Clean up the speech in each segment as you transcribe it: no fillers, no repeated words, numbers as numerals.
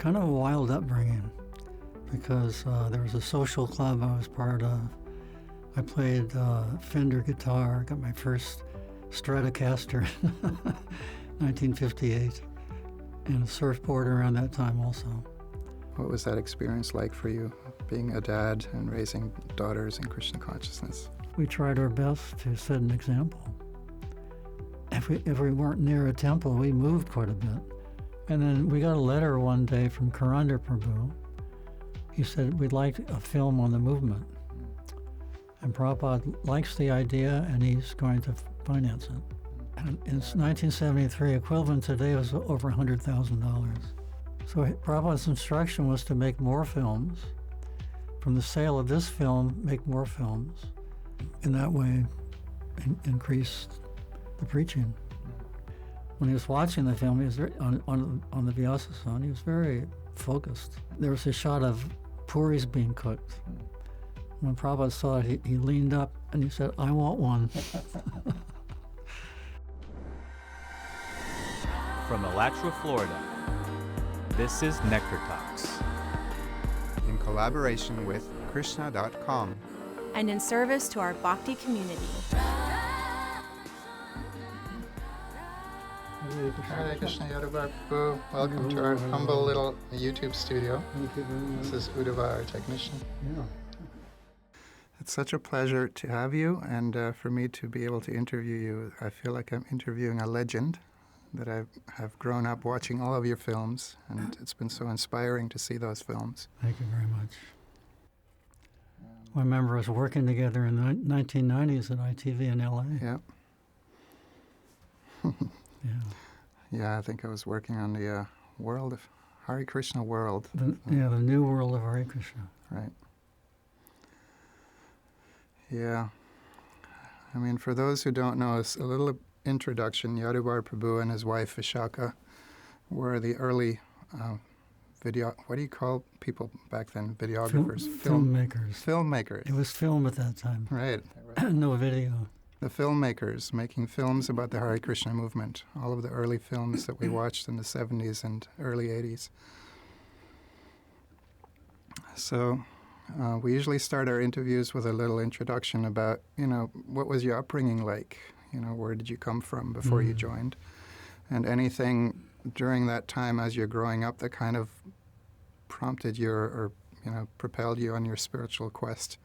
kind of a wild upbringing because there was a social club I was part of. I played Fender guitar, got my first Stratocaster in 1958, and a surfboard around that time also. What was that experience like for you, being a dad and raising daughters in Krishna consciousness? We tried our best to set an example. If we weren't near a temple, we moved quite a bit. And then we got a letter one day from Karanda Prabhu. He said, we'd like a film on the movement. And Prabhupada likes the idea, and he's going to finance it. And in 1973, equivalent today was over $100,000. So Prabhupada's instruction was to make more films. From the sale of this film, make more films. In that way, increase the preaching. When he was watching the film, he was very, on the Vyasa-san, he was very focused. There was a shot of puris being cooked. When Prabhupada saw it, he leaned up and he said, I want one. From Alachua, Florida, this is Nectar Talks. In collaboration with Krishna.com. And in service to our Bhakti community. Hare Krishna Yadubara. Welcome to our humble little YouTube studio. This is Uddhava, our technician. Yeah. It's such a pleasure to have you, and for me to be able to interview you. I feel like I'm interviewing a legend that I have grown up watching all of your films, and it's been so inspiring to see those films. Thank you very much. I remember us working together in the 1990s at ITV in LA. Yeah. Yeah. Yeah, I think I was working on the World of Hare Krishna World. The new world of Hare Krishna. Right. Yeah. I mean, for those who don't know, a little introduction. Yadubara Prabhu and his wife Vishakha were the early what do you call people back then? Videographers? Filmmakers. Filmmakers. It was film at that time. Right. No video. The filmmakers making films about the Hare Krishna movement. All of the early films that we watched in the 70s and early 80s. So we usually start our interviews with a little introduction about, what was your upbringing like? Where did you come from before you joined? And anything during that time as you're growing up that kind of prompted you or propelled you on your spiritual quest?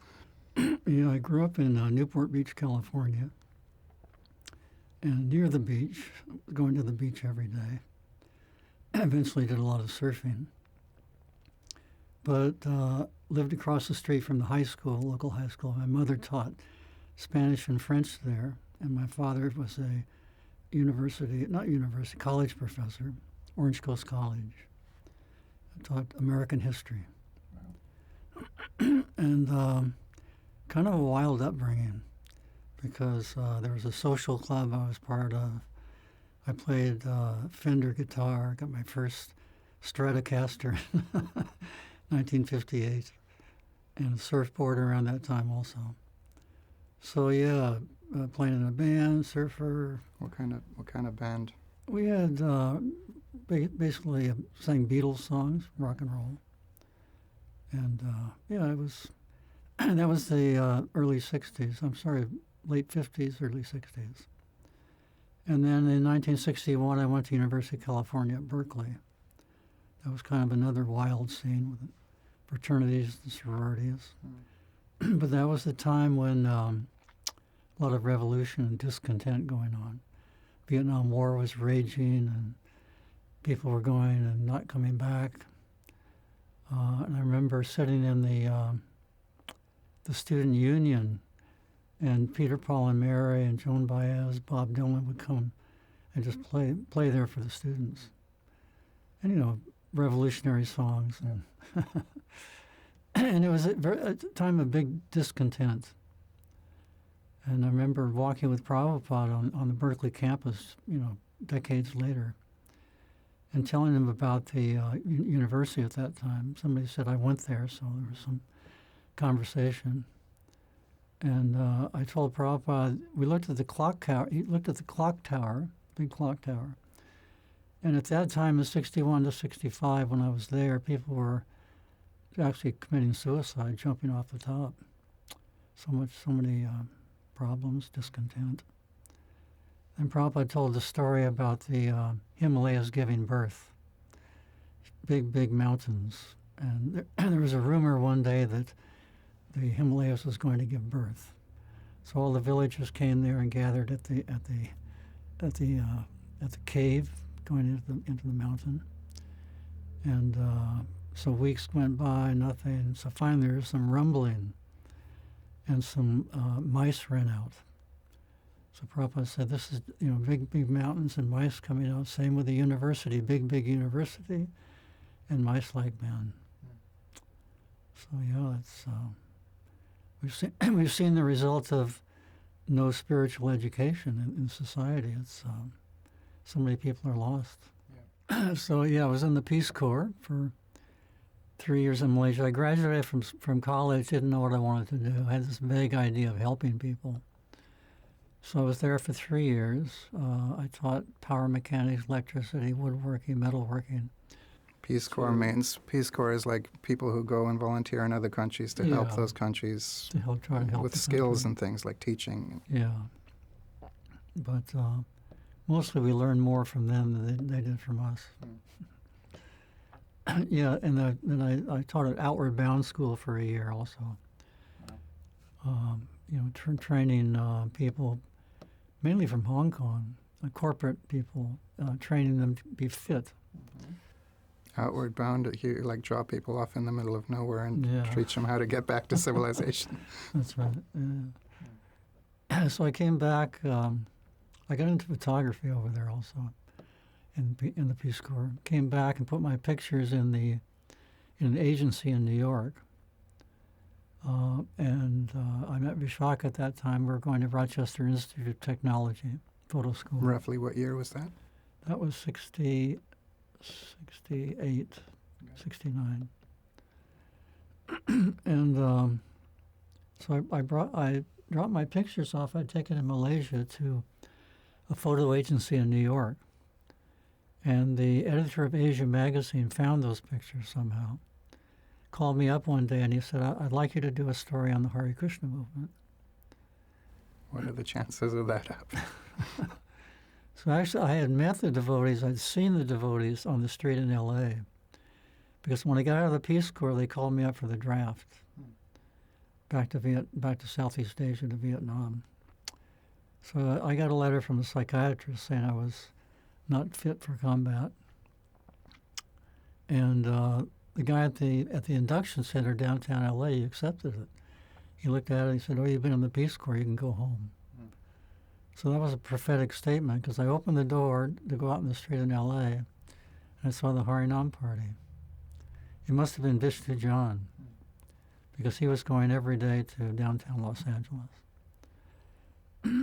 I grew up in Newport Beach, California, and near the beach, going to the beach every day. Eventually did a lot of surfing, but lived across the street from the high school, local high school. My mother taught Spanish and French there, and my father was a college professor, Orange Coast College. I taught American history. And kind of a wild upbringing because there was a social club I was part of. I played Fender guitar, got my first Stratocaster in 1958, and a surfboard around that time also. So yeah, playing in a band, surfer. What kind of band? We had basically sang Beatles songs, rock and roll, and it was. That was the early 60s. I'm sorry, late 50s, early 60s. And then in 1961, I went to University of California at Berkeley. That was kind of another wild scene with fraternities and sororities. But that was the time when a lot of revolution and discontent going on. Vietnam War was raging, and people were going and not coming back. And I remember sitting in the student union, and Peter, Paul, and Mary, and Joan Baez, Bob Dylan would come and just play there for the students. And, revolutionary songs. And, and it was a time of big discontent. And I remember walking with Prabhupada on the Berkeley campus, decades later, and telling him about the university at that time. Somebody said I went there, so there was some conversation. And I told Prabhupada, we looked at the clock tower. He looked at the clock tower, big clock tower, And at that time, in 61 to 65, when I was there, people were actually committing suicide, jumping off the top. So many problems, discontent. And Prabhupada told the story about the Himalayas giving birth, big mountains. And there was a rumor one day that the Himalayas was going to give birth. So all the villagers came there and gathered at the cave going into the mountain. And so weeks went by, nothing. So finally there was some rumbling, and some mice ran out. So Prabhupada said, "This is big mountains and mice coming out. Same with the university, big university, and mice like men." So yeah, it's we've seen the results of no spiritual education in society. It's so many people are lost. Yeah. So yeah, I was in the Peace Corps for 3 years in Malaysia. I graduated from college, didn't know what I wanted to do. I had this vague idea of helping people. So I was there for 3 years. I taught power mechanics, electricity, woodworking, metalworking. Peace Corps means Peace Corps is like people who go and volunteer in other countries to help those countries try to help with skills and things like teaching. Yeah, but mostly we learned more from them than they did from us. Yeah, and then I taught at Outward Bound School for a year also. Training people, mainly from Hong Kong, corporate people, training them to be fit. Outward Bound, you like drop people off in the middle of nowhere and teach them how to get back to civilization. That's right. Yeah. So I came back. I got into photography over there also, in the Peace Corps. Came back and put my pictures in an agency in New York. And I met Vishakha at that time. We were going to Rochester Institute of Technology, photo school. Roughly what year was that? That was 68, 69. And so I dropped my pictures off. I'd taken in Malaysia to a photo agency in New York. And the editor of Asia magazine found those pictures somehow. Called me up one day and he said, "I'd like you to do a story on the Hare Krishna movement." What are the chances of that happening? So actually, I had met the devotees. I'd seen the devotees on the street in L.A. Because when I got out of the Peace Corps, they called me up for the draft back to Southeast Asia, to Vietnam. So I got a letter from a psychiatrist saying I was not fit for combat. And the guy at the induction center downtown L.A., he accepted it. He looked at it and he said, "Oh, you've been in the Peace Corps, you can go home." So that was a prophetic statement, because I opened the door to go out in the street in L.A. and I saw the Harinam party. It must have been Vishnu John, because he was going every day to downtown Los Angeles.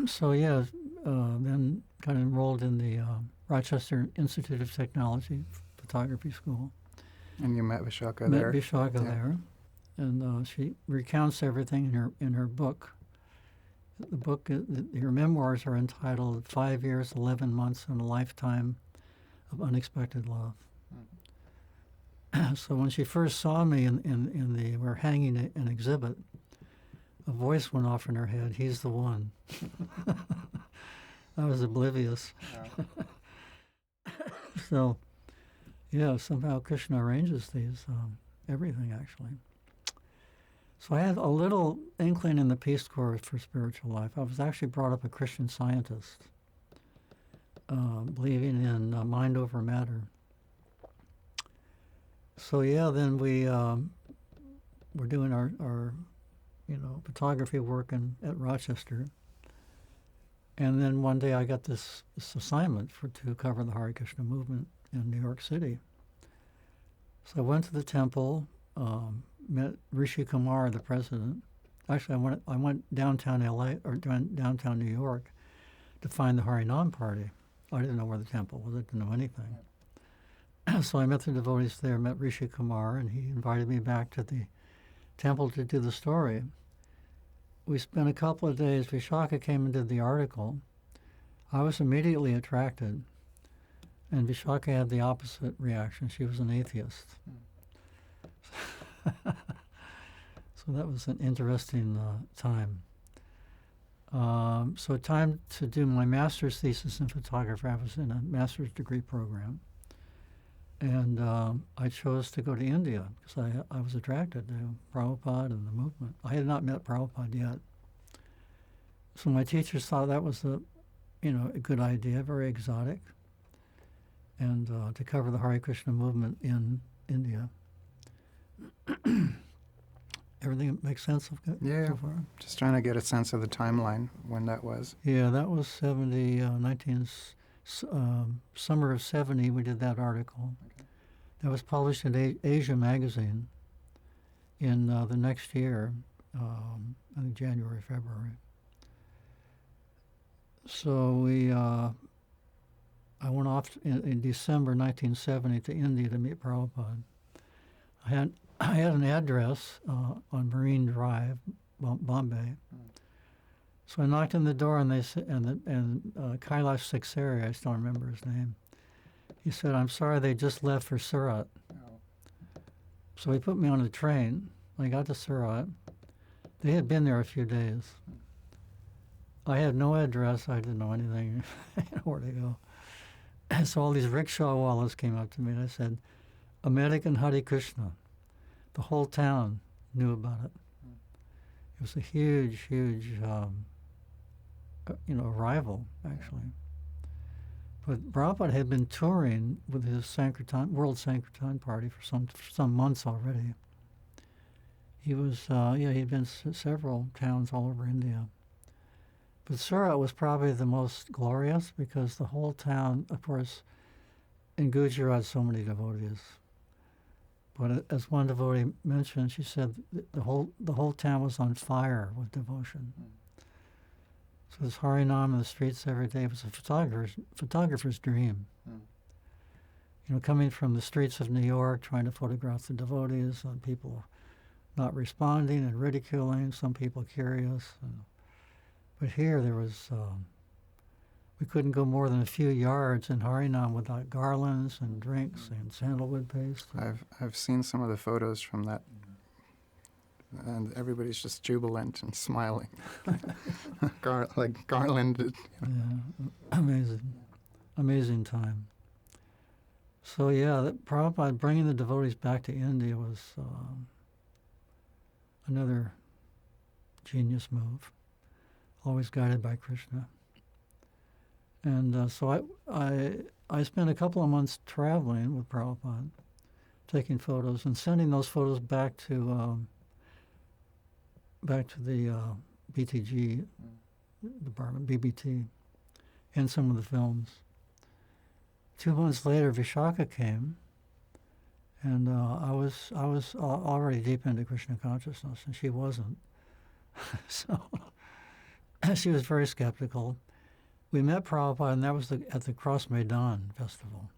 So yeah, then got enrolled in the Rochester Institute of Technology photography school. And you met Vishakha there? Met Vishakha there, and she recounts everything in her book. The book, her memoirs are entitled 5 Years, 11 Months, and a Lifetime of Unexpected Love. So when she first saw me we're hanging an exhibit, a voice went off in her head, "He's the one." I was oblivious. So, yeah, somehow Krishna arranges these, everything actually. So I had a little inkling in the Peace Corps for spiritual life. I was actually brought up a Christian Scientist, believing in mind over matter. So yeah, then we were doing our photography work at Rochester. And then one day I got this assignment to cover the Hare Krishna movement in New York City. So I went to the temple, met Rishi Kumar, the president. Actually, I went downtown L.A. or downtown New York to find the Harinam party. I didn't know where the temple was. I didn't know anything. So I met the devotees there, met Rishi Kumar, and he invited me back to the temple to do the story. We spent a couple of days. Vishakha came and did the article. I was immediately attracted. And Vishakha had the opposite reaction. She was an atheist. So that was an interesting time. So time to do my master's thesis in photography. I was in a master's degree program. And I chose to go to India because I was attracted to Prabhupada and the movement. I had not met Prabhupada yet. So my teachers thought that was a good idea, very exotic, and to cover the Hare Krishna movement in India. Everything makes sense of Yeah, so far? just trying to get a sense of the timeline when that was. Yeah, that was summer of 70, we did that article. Okay. That was published in Asia Magazine in the next year, I think January, February. So I went off in December 1970 to India to meet Prabhupada. I had an address on Marine Drive, Bombay. So I knocked on the door, and they said, and Kailash Saxari, I still remember his name. He said, "I'm sorry, they just left for Surat." So he put me on a train. I got to Surat. They had been there a few days. I had no address. I didn't know anything, where to go. And so all these rickshaw wallahs came up to me, and I said, "American Hare Krishna." The whole town knew about it. It was a huge, huge, arrival, actually. But Prabhupada had been touring with his Sankirtan, World Sankirtan Party for some months already. He was, he'd been several towns all over India. But Surat was probably the most glorious because the whole town, of course, in Gujarat, so many devotees. But as one devotee mentioned, she said the whole town was on fire with devotion. So this Harinam in the streets every day was a photographer's dream. Coming from the streets of New York, trying to photograph the devotees, and people not responding and ridiculing, some people curious. But here there was, we couldn't go more than a few yards in Harinam without garlands and drinks and sandalwood paste. I've seen some of the photos from that, and everybody's just jubilant and smiling, like garlanded. Yeah, amazing time. So yeah, Prabhupada bringing the devotees back to India was another genius move, always guided by Krishna. And so I spent a couple of months traveling with Prabhupada, taking photos and sending those photos back to the BTG department, BBT, and some of the films. 2 months later, Vishakha came, and I was already deep into Krishna consciousness, and she wasn't. So she was very skeptical. We met Prabhupada, and that was at the Cross Maidan Festival.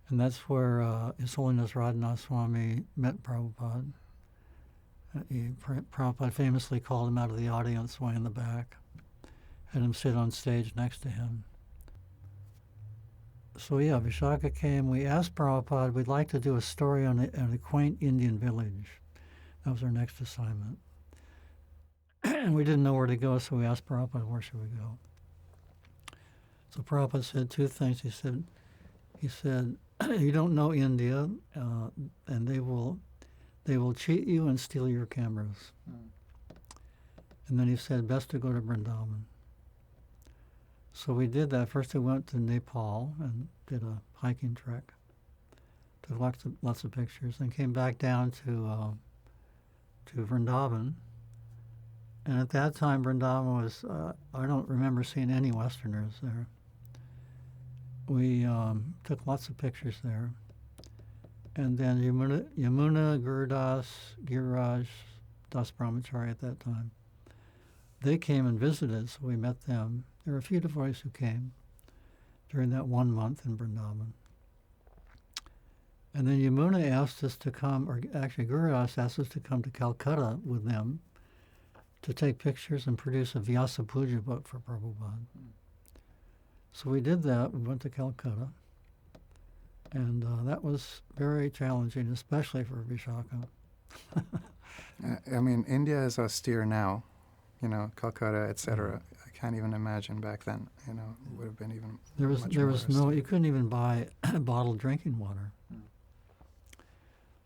And that's where His Holiness Radhanath Swami met Prabhupada. Prabhupada famously called him out of the audience way in the back, had him sit on stage next to him. So yeah, Vishakha came. We asked Prabhupada, we'd like to do a story on a quaint Indian village. That was our next assignment. And we didn't know where to go, so we asked Prabhupada, where should we go? So Prabhupada said two things. He said, you don't know India, and they will cheat you and steal your cameras. And then he said, best to go to Vrindavan. So we did that. First we went to Nepal and did a hiking trek. Took lots of pictures. Then came back down to Vrindavan. And at that time, Vrindavan was, I don't remember seeing any Westerners there. We took lots of pictures there. And then Yamuna, Giriraj, Das Brahmachari at that time, they came and visited, so we met them. There were a few devotees who came during that 1 month in Vrindavan. And then Yamuna asked us to come, or actually Giriraj asked us to come to Calcutta with them to take pictures and produce a Vyasa Puja book for Prabhupada. So we did that. We went to Calcutta. And that was very challenging, especially for Vishakha. I mean, India is austere now, Calcutta, etc. I can't even imagine back then, it would have been even There was much there more was austere. you couldn't even buy bottled drinking water.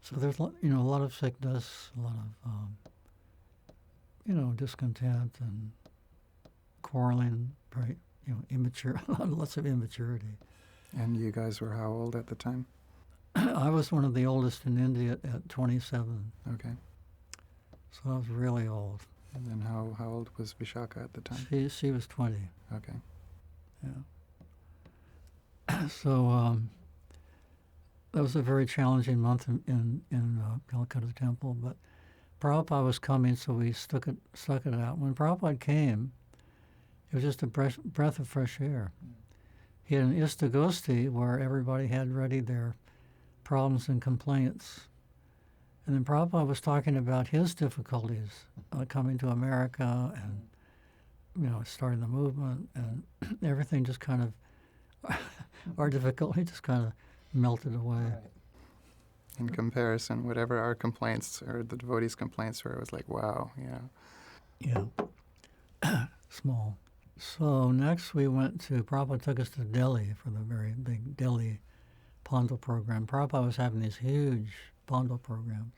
So there's a lot of sickness, a lot of discontent and quarreling, right? Immature, lots of immaturity. And you guys were how old at the time? I was one of the oldest in India at 27, Okay. so I was really old. And then how old was Vishakha at the time? She was 20. Okay. Yeah. So that was a very challenging month in Calcutta Temple, but Prabhupada was coming, so we stuck it out. When Prabhupada came, it was just a breath of fresh air. He had an ISKCON where everybody had ready their problems and complaints. And then Prabhupada was talking about his difficulties coming to America and, starting the movement, and everything just kind of, our difficulty just kind of melted away. In comparison, whatever our complaints or the devotees' complaints were, it was like, wow, Yeah. Small. So next we went to, Prabhupada took us to Delhi for the very big Delhi Pandal program. Prabhupada was having these huge Pandal programs.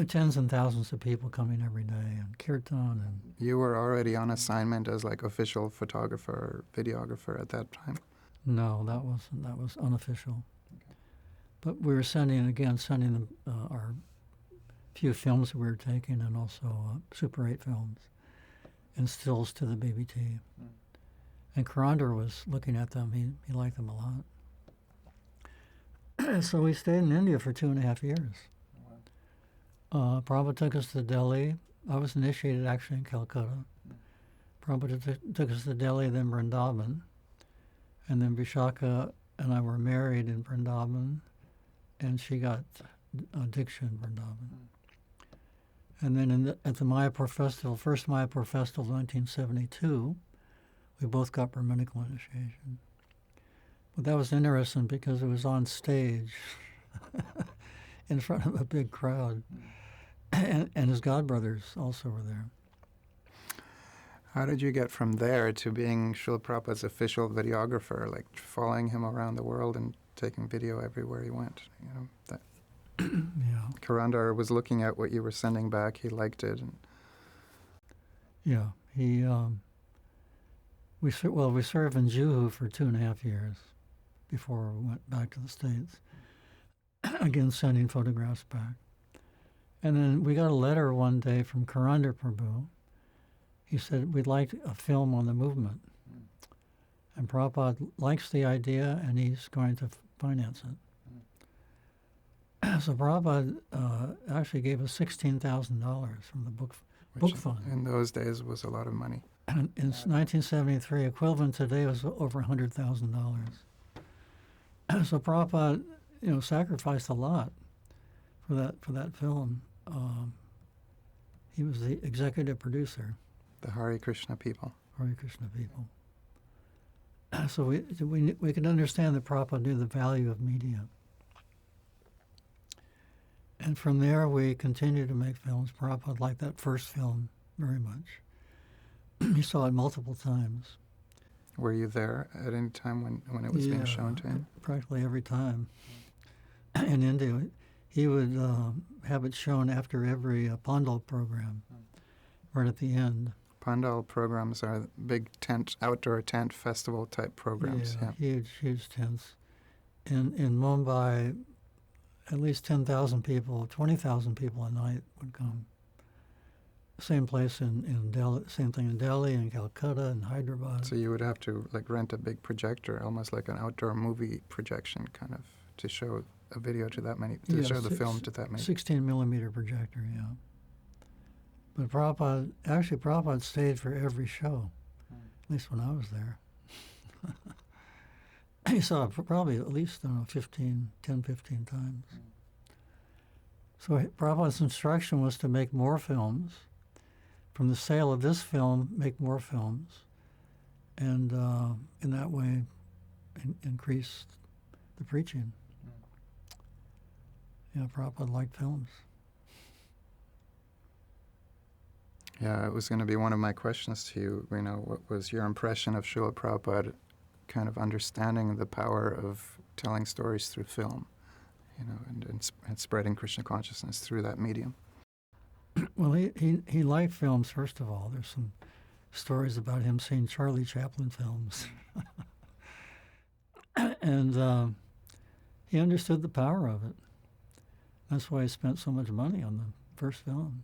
Tens and thousands of people coming every day, and kirtan. And You were already on assignment as like official photographer or videographer at that time? no, that wasn't. That was unofficial. But we were sending them our few films that we were taking, and also Super 8 films and stills to the BBT. And Karandar was looking at them. He liked them a lot. So we stayed in India for 2.5 years. Prabhupada took us to Delhi. I was initiated actually in Calcutta. Prabhupada took us to Delhi, then Vrindavan. And then Vishakha and I were married in Vrindavan, and she got Diksha in Vrindavan. And then at the Mayapur Festival, first Mayapur Festival, 1972, we both got Brahminical initiation. But that was interesting because it was on stage in front of a big crowd. And his godbrothers also were there. How did you get from there to being Srila Prabhupada's official videographer, like following him around the world and taking video everywhere he went? That Yeah. Karandar was looking at what you were sending back. He liked it. And Yeah. We served in Juhu for 2.5 years before we went back to the States. Again, sending photographs back. And then we got a letter one day from Karandar Prabhu. He said, we'd like a film on the movement. And Prabhupada likes the idea, and he's going to finance it. So Prabhupada actually gave us $16,000 from the book fund. in those days was a lot of money. And in 1973, equivalent today was over $100,000. So Prabhupada, sacrificed a lot for that film. He was the executive producer. The Hare Krishna people. Hare Krishna people. So we could understand that Prabhupada knew the value of media. And from there, we continued to make films. Prabhupada liked that first film very much. He saw it multiple times. Were you there at any time when it was being shown to him? Practically every time. In India, he would have it shown after every Pandal program, right at the end. Pandal programs are big outdoor tent festival type programs. Yeah. Huge tents. In Mumbai, at least 10,000 people, 20,000 people a night would come. Same place in Delhi, same thing in Delhi and Calcutta and Hyderabad. So you would have to rent a big projector, almost like an outdoor movie projection, kind of, to show a video to that many, show the film to that many. 16 millimeter projector, yeah. But Prabhupada stayed for every show, at least when I was there. He saw it probably at least, 10, 15 times. So Prabhupada's instruction was to make more films. From the sale of this film, make more films. and in that way increased the preaching. Yeah, Prabhupada liked films. Yeah, it was going to be one of my questions to you. What was your impression of Srila Prabhupada kind of understanding the power of telling stories through film, and spreading Krishna consciousness through that medium? Well, he liked films, first of all. There's some stories about him seeing Charlie Chaplin films. And he understood the power of it. That's why he spent so much money on the first film.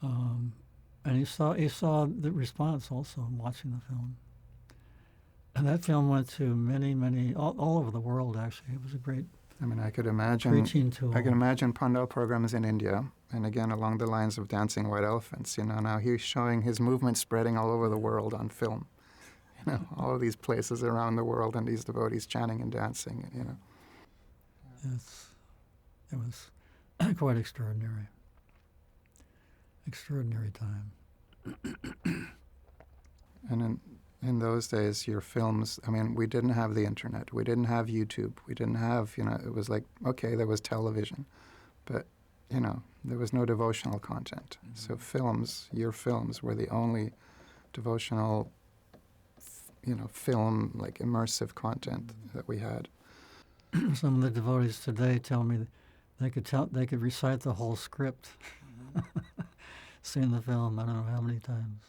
And he saw the response also in watching the film. And that film went to many, all over the world, actually. It was a great I could imagine preaching tool. I can imagine Pandal programs in India, and again along the lines of Dancing White Elephants. Now he's showing his movement spreading all over the world on film. All of these places around the world, and these devotees chanting and dancing. It was quite extraordinary. Extraordinary time. And in those days, your films, we didn't have the internet. We didn't have YouTube. We didn't have, it was like, okay, there was television. But, there was no devotional content. So your films were the only devotional, film, like immersive content that we had. Some of the devotees today tell me that they could recite the whole script. Seen the film, I don't know how many times.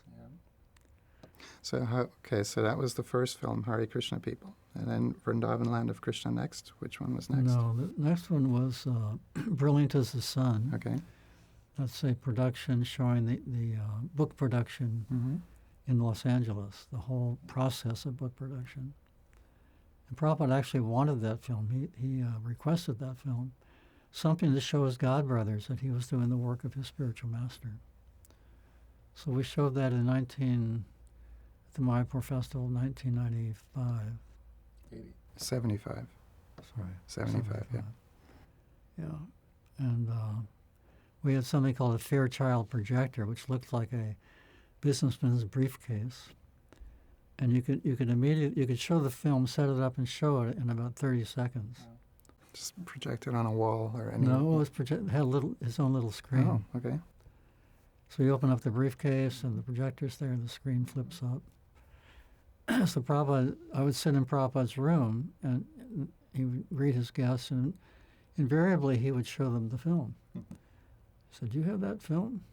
So that was the first film, Hare Krishna People. And then Vrindavan Land of Krishna next. Which one was next? No, the next one was Brilliant as the Sun. Okay. That's a production showing the book production in Los Angeles, the whole process of book production. And Prabhupada actually wanted that film. He requested that film, something to show his godbrothers that he was doing the work of his spiritual master. So we showed that at the Mayapur Festival, 1995. 75. Sorry. 75, yeah. Yeah. And we had something called a Fairchild projector, which looked like a businessman's briefcase. And you could show the film, set it up, and show it in about 30 seconds. Just project it on a wall or any... No, it had his own little screen. Oh, okay. So you open up the briefcase, and the projector's there, and the screen flips up. So I would sit in Prabhupada's room, and he would greet his guests, and invariably he would show them the film. He said, "Do you have that film?"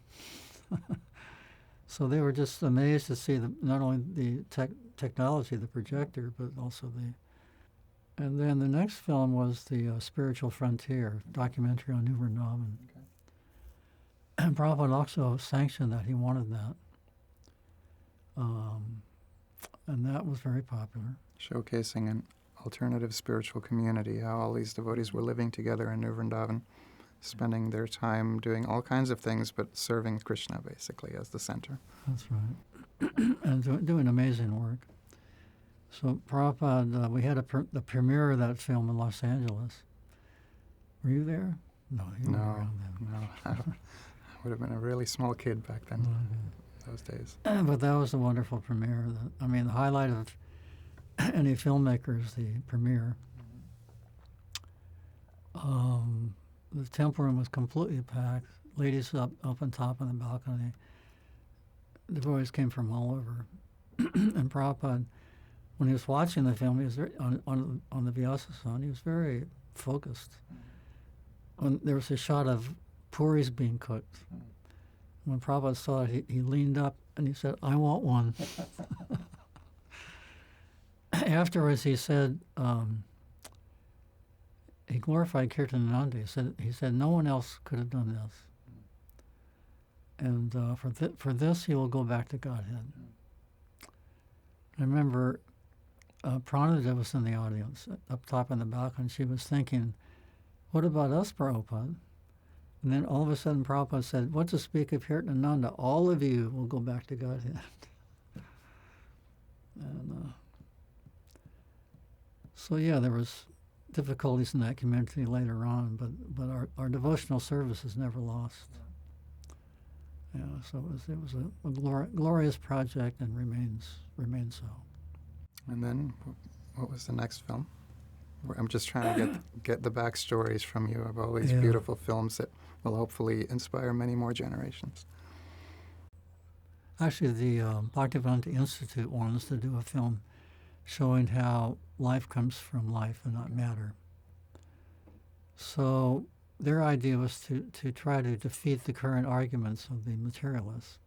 So they were just amazed to see not only the technology, the projector, but also And then the next film was the Spiritual Frontier, documentary on New Vrindavan. Okay. And Prabhupada also sanctioned that. He wanted that. And that was very popular. Showcasing an alternative spiritual community, how all these devotees were living together in New Vrindavan, spending their time doing all kinds of things, but serving Krishna, basically, as the center. That's right. And doing amazing work. So Prabhupada, we had the premiere of that film in Los Angeles. Were you there? No, you weren't around then. No. I would have been a really small kid back then, those days. But that was a wonderful premiere. The highlight of any filmmaker is the premiere. The temple room was completely packed. Ladies up on top on the balcony. The boys came from all over. And Prabhupada, when he was watching the film, he was very, on the Vyasasan, he was very focused. There was a shot of puris being cooked. When Prabhupada saw it, he leaned up and he said, "I want one." Afterwards, he said, he glorified Kirtanananda. He said, "No one else could have done this. And for this, he will go back to Godhead." I remember Pranada was in the audience, up top in the balcony. She was thinking, "What about us, Prabhupada?" And then all of a sudden, Prabhupada said, "What to speak of Kirtanananda? All of you will go back to Godhead." And so, yeah, there was difficulties in that community later on, but our devotional service is never lost. Yeah, so it was a glorious project and remains so. And then, what was the next film? I'm just trying to get the backstories from you of all these beautiful films that will hopefully inspire many more generations. Actually, the Bhaktivedanta Institute wants to do a film showing how life comes from life and not matter. So their idea was to try to defeat the current arguments of the materialists.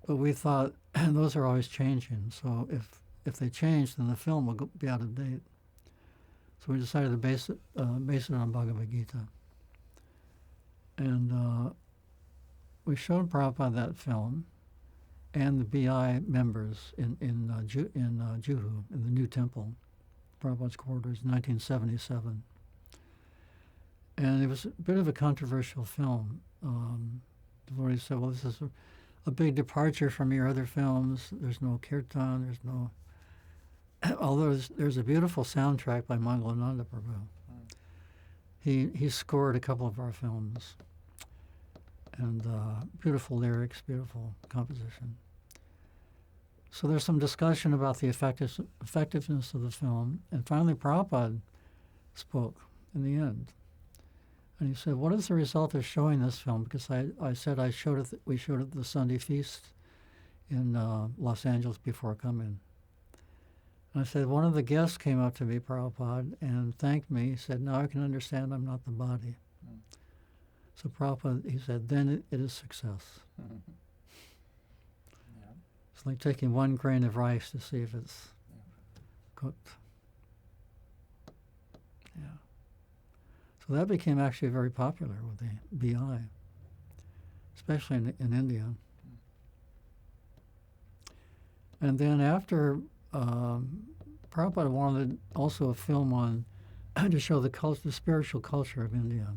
But we thought those are always changing. So if they change, then the film will be out of date. So we decided to base it on Bhagavad Gita. And we showed Prabhupada that film and the BI members in Juhu, in the new temple, Prabhupada's quarters, 1977. And it was a bit of a controversial film. Devotees said, well, this is a big departure from your other films. There's no kirtan, there's no... Although there's a beautiful soundtrack by Mangalananda Prabhu. He scored a couple of our films. And beautiful lyrics, beautiful composition. So there's some discussion about the effectiveness of the film. And finally, Prabhupada spoke in the end. And he said, what is the result of showing this film? Because I said we showed it at the Sunday feast in Los Angeles before coming. And I said, one of the guests came up to me, Prabhupada, and thanked me. He said, now I can understand I'm not the body. So Prabhupada, he said, then it is success. It's like taking one grain of rice to see if it's cooked. Yeah. So that became actually very popular with the BI, especially in India. And then after, Prabhupada wanted also a film on to show the spiritual culture of India.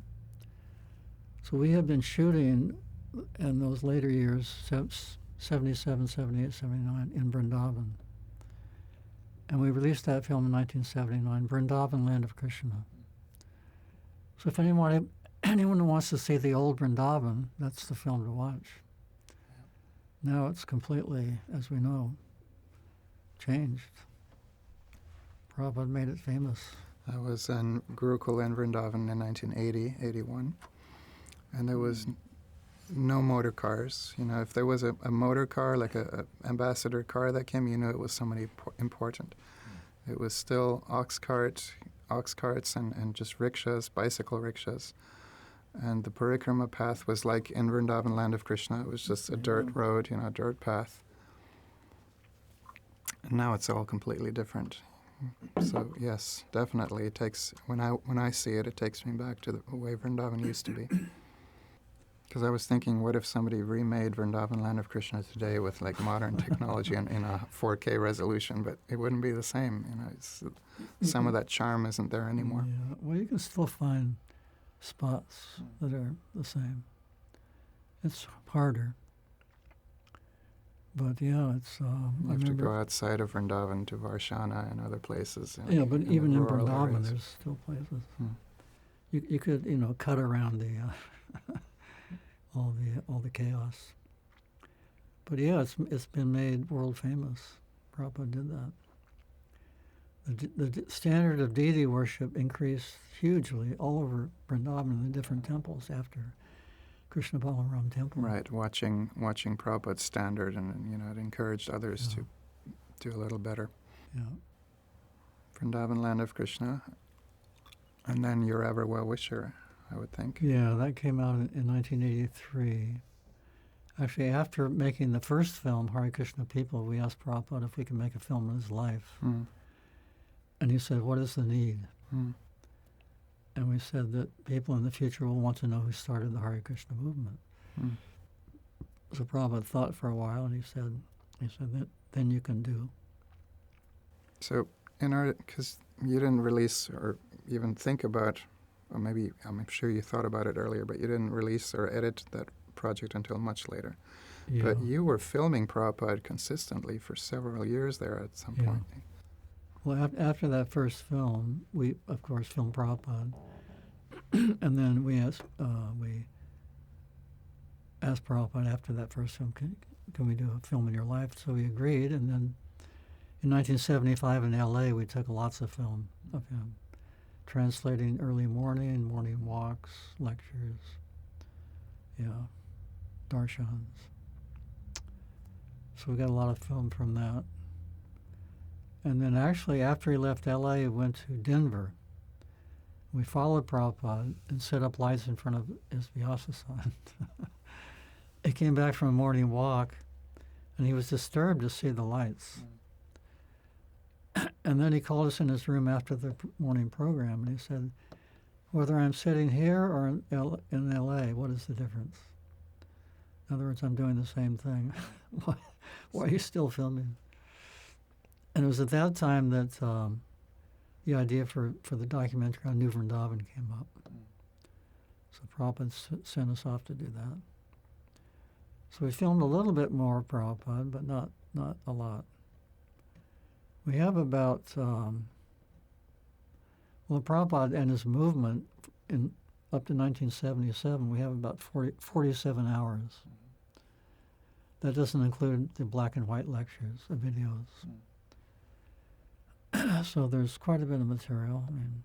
So we have been shooting in those later years, 77, 78, 79, in Vrindavan. And we released that film in 1979, Vrindavan, Land of Krishna. So if anyone wants to see the old Vrindavan, that's the film to watch. Now it's completely, as we know, changed. Prabhupada made it famous. I was in Gurukul in Vrindavan in 1980, 81, and there was no motor cars. You know, if there was a motor car, like a ambassador car that came, you knew it was somebody important. It was still ox carts and just rickshaws, bicycle rickshaws. And the parikrama path was like in Vrindavan, Land of Krishna. It was just a dirt road, a dirt path. And now it's all completely different. So yes, definitely it takes, when I see it, it takes me back to the way Vrindavan used to be. Because I was thinking, what if somebody remade Vrindavan, Land of Krishna today with like modern technology and in a 4K resolution, but it wouldn't be the same. Some of that charm isn't there anymore. Yeah. Well, you can still find spots that are the same. It's harder. But yeah, it's... You have to go outside of Vrindavan to Varshana and other places. Yeah, but even in rural Vrindavan, areas. there's still places. You could, cut around the all the chaos. But yeah, it's been made world famous. Prabhupada did that. The standard of deity worship increased hugely all over Vrindavan in the different temples after Krishna Balaram temple. Right, watching Prabhupada's standard, and it encouraged others to do a little better. Yeah. Vrindavan, Land of Krishna, and then Your Ever Well-Wisher, I would think. Yeah, that came out in 1983. Actually, after making the first film, Hare Krishna People, we asked Prabhupada if we could make a film of his life. And he said, what is the need? And we said that people in the future will want to know who started the Hare Krishna movement. So Prabhupada thought for a while, and he said that then you can do. So because you didn't release or even think about, or maybe I'm sure you thought about it earlier, but you didn't release or edit that project until much later. Yeah. But you were filming Prabhupada consistently for several years there at some point. Well, after that first film, we, of course, filmed Prabhupada. And then we asked Prabhupada after that first film, can we do a film in your life? So he agreed, and then in 1975 in L.A. we took lots of film of him, translating early morning walks, lectures, darshans. So we got a lot of film from that. And then actually after he left L.A. he went to Denver. We followed Prabhupada and set up lights in front of his Vyasa-san. He came back from a morning walk, and he was disturbed to see the lights. And then he called us in his room after the morning program, and he said, whether I'm sitting here or in L.A., what is the difference? In other words, I'm doing the same thing. Why are you still filming? And it was at that time that the idea for the documentary on New Vrindavan came up. So Prabhupada sent us off to do that. So we filmed a little bit more of Prabhupada, but not a lot. We have about, Prabhupada and his movement up to 1977, we have about 47 hours. That doesn't include the black and white lectures, the videos. So there's quite a bit of material. I mean,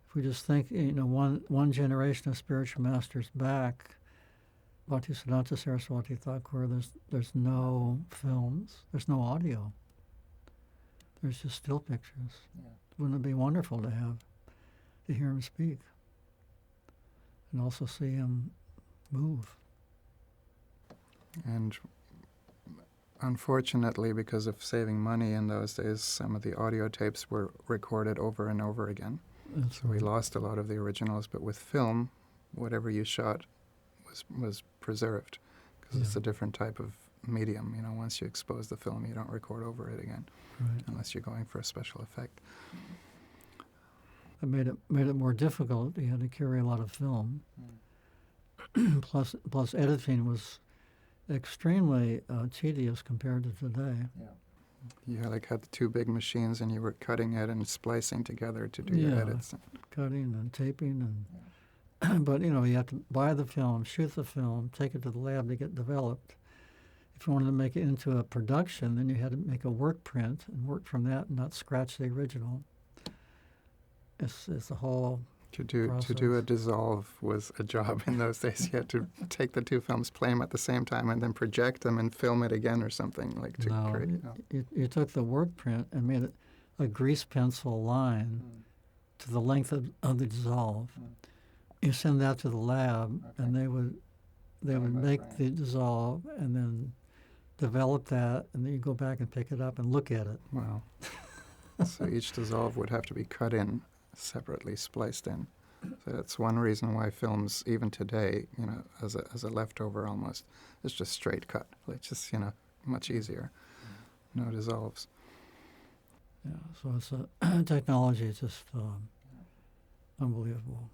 if we just think, one generation of spiritual masters back, Bhaktisiddhanta Saraswati Thakur, there's no films, there's no audio. There's just still pictures. Yeah. Wouldn't it be wonderful to hear him speak and also see him move? And unfortunately, because of saving money in those days, some of the audio tapes were recorded over and over again. So we lost a lot of the originals, but with film, whatever you shot was preserved, because it's a different type of medium. Once you expose the film, you don't record over it again, unless you're going for a special effect. It made it more difficult. You had to carry a lot of film. Plus editing was extremely tedious compared to today. You had the two big machines, and you were cutting it and splicing together to do your edits. Cutting and taping and. But you have to buy the film, shoot the film, take it to the lab to get developed. If you wanted to make it into a production, then you had to make a work print and work from that and not scratch the original. It's a whole process. To do a dissolve was a job in those days. You had to take the two films, play them at the same time, and then project them and film it again or something create. You took the work print and made it a grease pencil line to the length of the dissolve. You send that to the lab, and they would make the dissolve and then develop that, and then you go back and pick it up and look at it. Wow. So each dissolve would have to be cut in separately, spliced in. So that's one reason why films, even today, as a leftover almost, it's just straight cut. It's just, much easier. No dissolves. Yeah, so it's technology is just unbelievable.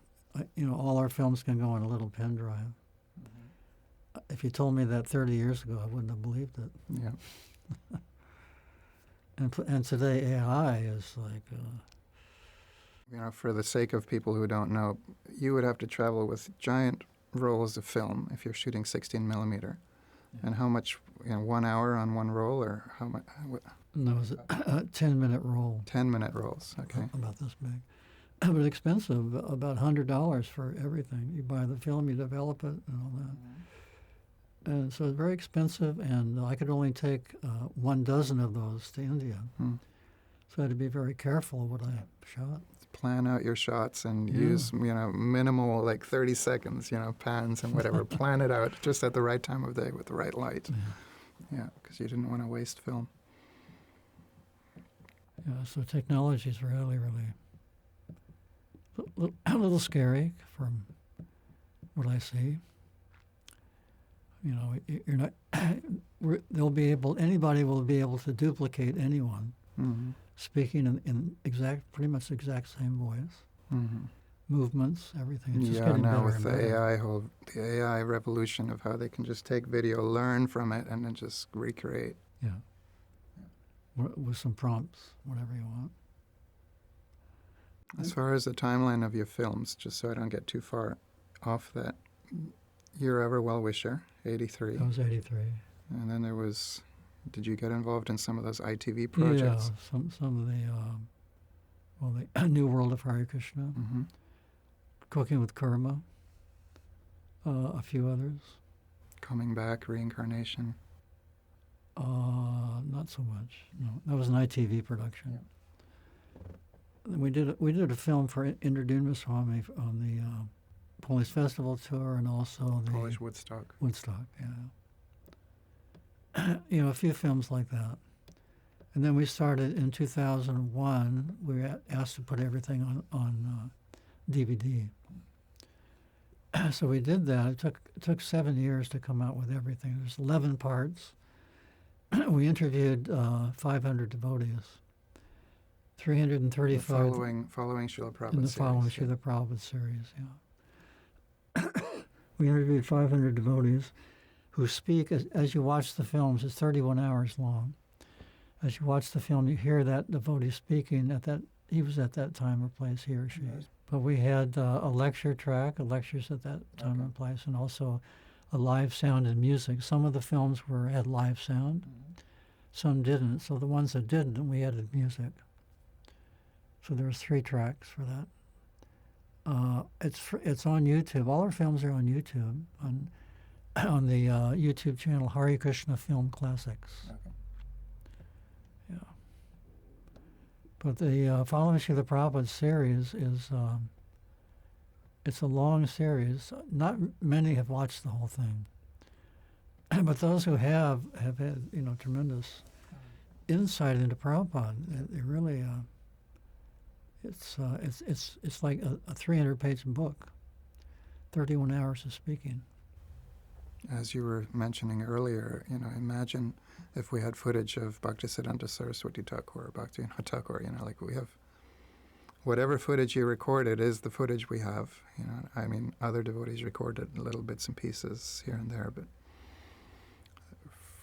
All our films can go on a little pen drive. If you told me that 30 years ago, I wouldn't have believed it. Yeah. And today AI is for the sake of people who don't know, you would have to travel with giant rolls of film if you're shooting 16 millimeter. Yeah. And how much, 1 hour on one roll, or how much? No, it was a 10-minute roll. 10-minute rolls, okay. About this big. But expensive, about $100 for everything. You buy the film, you develop it, and all that. And so it's very expensive, and I could only take 12 of those to India. So I had to be very careful of what I shot. Plan out your shots and use, minimal, 30 seconds, pans and whatever. Plan it out just at the right time of day with the right light. Yeah, because you didn't want to waste film. Yeah, so technology is really, really a little scary from what I see. You're not. Anybody will be able to duplicate anyone, speaking in pretty much the exact same voice, movements, everything. It's just getting now better with and the better. the AI revolution of how they can just take video, learn from it, and then just recreate. Yeah. With some prompts, whatever you want. As far as the timeline of your films, just so I don't get too far off that, Your Ever Well-Wisher, 83. That was 83. And then there was, did you get involved in some of those ITV projects? Yeah, some of the New World of Hare Krishna, Mm-hmm. Cooking with Karma, a few others. Coming Back, Reincarnation. Not so much. No, that was an ITV production. Yeah. We did a film for Indra Swami on the Polish Festival tour, and also the Polish Woodstock. Woodstock, yeah. A few films like that. And then we started in 2001. We were asked to put everything on DVD. So we did that. It took 7 years to come out with everything. There's 11 parts. We interviewed 500 devotees. 335 Following Srila Prabhupada in the series. following Srila Prabhupada series. Yeah. We interviewed 500 devotees who speak as you watch the films. It's 31 hours long. As you watch the film, you hear that devotee speaking at that. He was at that time or place, he or she. Yes. But we had a lecture track, lectures at that time and place, and also a live sound and music. Some of the films had live sound, some didn't. So the ones that didn't, we added music. So there was 3 tracks for that. It's on YouTube. All our films are on YouTube on the YouTube channel Hare Krishna Film Classics. Okay. Yeah. But the Following Srila Prabhupada series is it's a long series. Not many have watched the whole thing, but those who have had tremendous insight into Prabhupada. They really it's like a 300-page book, 31 hours of speaking. As you were mentioning earlier, imagine if we had footage of Bhaktisiddhanta Saraswati Thakur or Bhaktivinoda Thakur, like we have. Whatever footage you recorded is the footage we have. I mean, other devotees recorded little bits and pieces here and there, but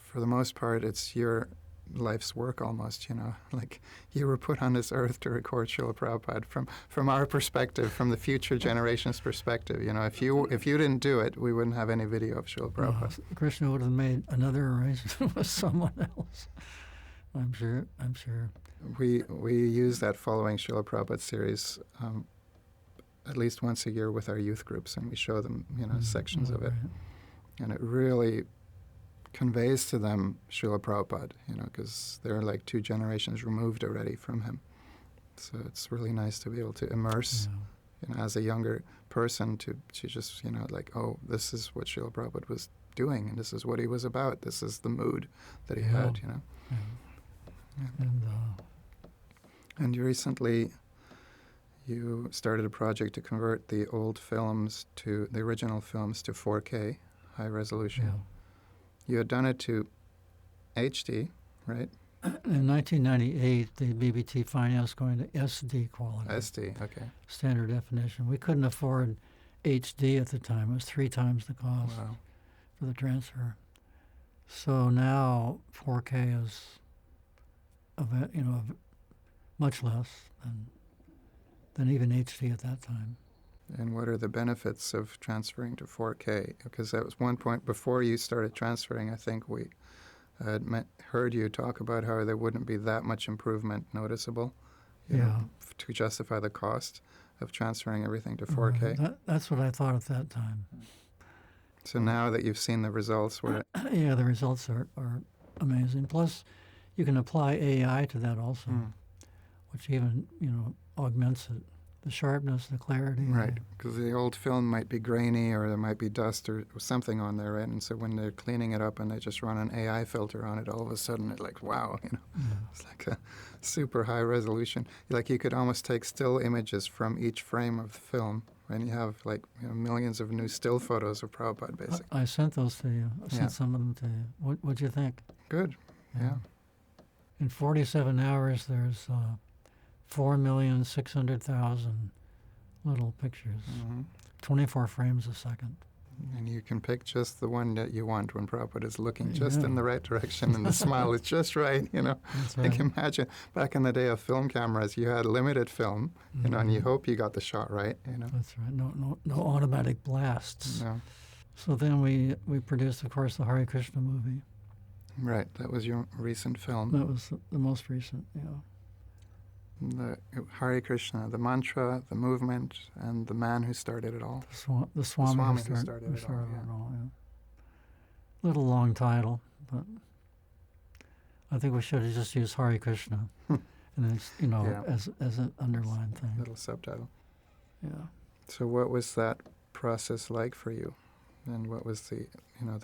for the most part, it's your life's work almost, like you were put on this earth to record Srila Prabhupada from our perspective, from the future generation's perspective. If you didn't do it, we wouldn't have any video of Srila Prabhupada. Krishna would have made another arrangement with someone else. I'm sure. We use that Following Srila Prabhupada series at least once a year with our youth groups, and we show them, sections of it. Right. And it really conveys to them Srila Prabhupada, because they're like 2 generations removed already from him. So it's really nice to be able to immerse, as a younger person to just, like, oh, this is what Srila Prabhupada was doing, and this is what he was about. This is the mood that he had, Yeah. Yeah. And And recently you started a project to convert the original films to 4K, high resolution. yeah. You had done it to HD, right? In 1998, the BBT financed going to SD quality. SD, okay. Standard definition. We couldn't afford HD at the time. It was 3 times the cost Wow. for the transfer. So now 4K is much less than even HD at that time. And what are the benefits of transferring to 4K? Because that was one point before you started transferring, I think we had heard you talk about how there wouldn't be that much improvement noticeable to justify the cost of transferring everything to 4K. That's what I thought at that time. So now that you've seen the results, Yeah, the results are amazing. Plus, you can apply AI to that also, which even, augments it. The sharpness, the clarity. right, because the old film might be grainy or there might be dust or something on there, right? And so when they're cleaning it up and they just run an AI filter on it, all of a sudden it's like, wow, it's like a super high resolution. Like you could almost take still images from each frame of the film, and you have like millions of new still photos of Prabhupada, basically. I sent those to you. I sent some of them to you. What'd you think? Good, yeah. In 47 hours, there's 4,600,000 little pictures, 24 frames a second. And you can pick just the one that you want when Prabhupada is looking just in the right direction and the smile is just right, That's Like right. imagine back in the day of film cameras, you had limited film, and you hope you got the shot right, That's right. No automatic blasts. No. So then we produced, of course, the Hare Krishna movie. Right, that was your recent film. That was the most recent, yeah. The Hare Krishna, the mantra, the movement, and the man who started it all. The Swami, Swami who started it all, yeah. yeah. Little long title, but I think we should have just used Hare Krishna, and then Yeah. as an underlying thing. Little subtitle. Yeah. So what was that process like for you? And what was the